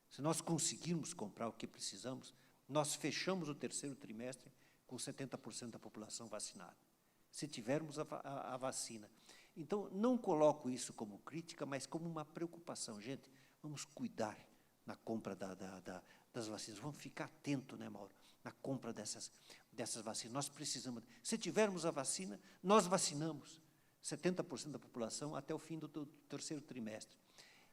se nós conseguirmos comprar o que precisamos, nós fechamos o terceiro trimestre com 70% da população vacinada, se tivermos a vacina. Então, não coloco isso como crítica, mas como uma preocupação. Gente, vamos cuidar na compra das vacinas. Vamos ficar atentos, né, Mauro, na compra dessas vacinas. Nós precisamos. Se tivermos a vacina, nós vacinamos 70% da população até o fim do terceiro trimestre.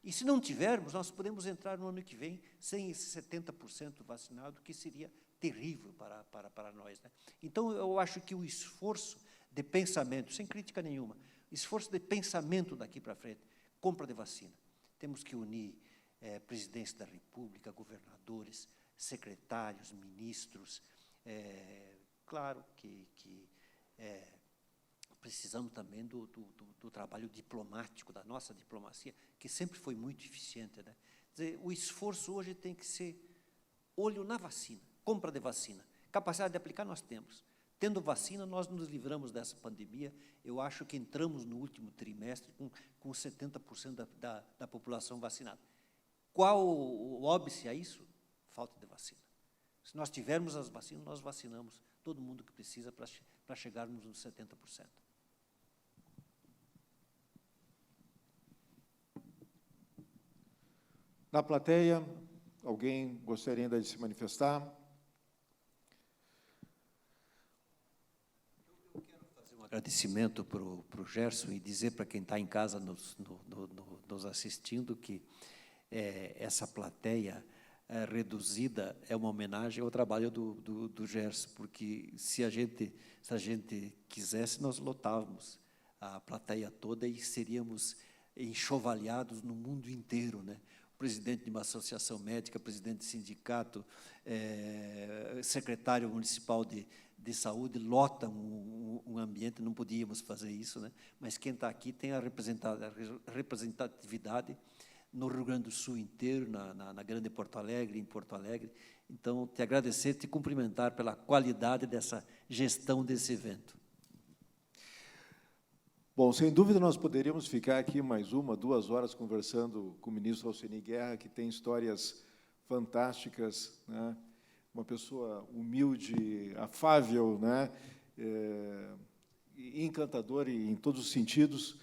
E, se não tivermos, nós podemos entrar no ano que vem sem esse 70% vacinado, que seria terrível para nós, né? Então, eu acho que o esforço de pensamento, sem crítica nenhuma, esforço de pensamento daqui para frente, compra de vacina. Temos que unir presidência da República, governadores, secretários, ministros. Claro que precisamos também do trabalho diplomático, da nossa diplomacia, que sempre foi muito eficiente, né? Quer dizer, o esforço hoje tem que ser olho na vacina, compra de vacina. Capacidade de aplicar nós temos. Tendo vacina, nós nos livramos dessa pandemia. Eu acho que entramos no último trimestre com 70% da população vacinada. Qual o óbice a isso? Falta de vacina. Se nós tivermos as vacinas, nós vacinamos todo mundo que precisa para chegarmos nos 70%. Na plateia, alguém gostaria ainda de se manifestar? Eu quero fazer um agradecimento para o Gerson e dizer para quem está em casa nos assistindo que essa plateia reduzida é uma homenagem ao trabalho do Gerson, porque se a gente quisesse, nós lotávamos a plateia toda e seríamos enxovalhados no mundo inteiro, né? O presidente de uma associação médica, presidente de sindicato, secretário municipal de saúde, lotam um ambiente, não podíamos fazer isso, né? Mas quem está aqui tem a representatividade no Rio Grande do Sul inteiro, na Grande Porto Alegre, em Porto Alegre. Então, te agradecer, te cumprimentar pela qualidade dessa gestão desse evento. Bom, sem dúvida nós poderíamos ficar aqui mais 1, 2 horas conversando com o ministro Alcenir Guerra, que tem histórias fantásticas, né? Uma pessoa humilde, afável, né? Encantador em todos os sentidos.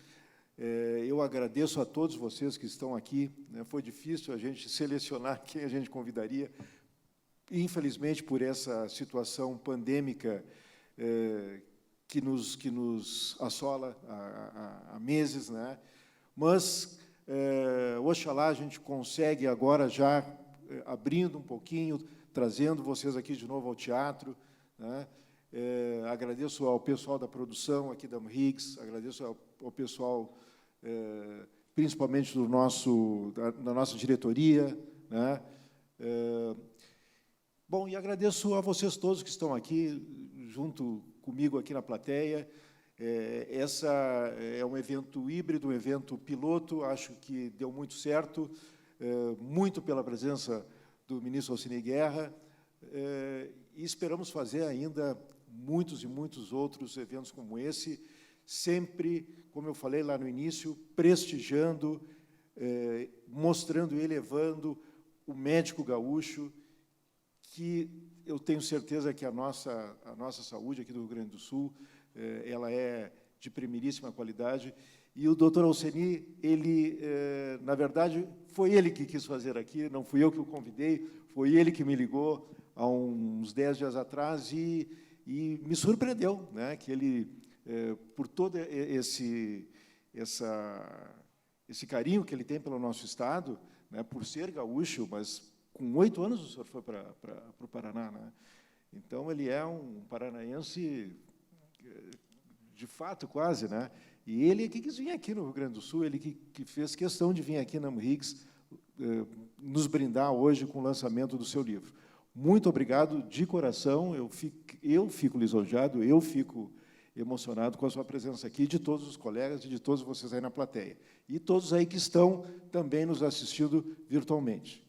Eu agradeço a todos vocês que estão aqui, né? Foi difícil a gente selecionar quem a gente convidaria. Infelizmente, por essa situação pandêmica que nos assola há meses, né? Mas, oxalá, a gente consegue agora, já abrindo um pouquinho, trazendo vocês aqui de novo ao teatro, né? Agradeço ao pessoal da produção aqui da Higgs, agradeço ao pessoal, principalmente da nossa diretoria, né? Bom, e agradeço a vocês todos que estão aqui, junto comigo aqui na plateia. Essa é um evento híbrido, um evento piloto, acho que deu muito certo, muito pela presença do ministro Alcenir Guerra, e esperamos fazer ainda muitos e muitos outros eventos como esse, sempre, como eu falei lá no início, prestigiando, mostrando e elevando o médico gaúcho, que eu tenho certeza que a nossa saúde aqui do Rio Grande do Sul, ela é de primeiríssima qualidade. E o doutor Alceni, ele, na verdade, foi ele que quis fazer aqui, não fui eu que o convidei, foi ele que me ligou há uns 10 dias atrás e me surpreendeu, né, que ele, por todo esse carinho que ele tem pelo nosso Estado, né, por ser gaúcho, mas com 8 anos o senhor foi para o Paraná, né? Então, ele é um paranaense, de fato, quase, né? E ele que quis vir aqui no Rio Grande do Sul, ele que fez questão de vir aqui na MRIGS nos brindar hoje com o lançamento do seu livro. Muito obrigado, de coração, eu fico lisonjeado, eu fico emocionado com a sua presença aqui, de todos os colegas e de todos vocês aí na plateia. E todos aí que estão também nos assistindo virtualmente.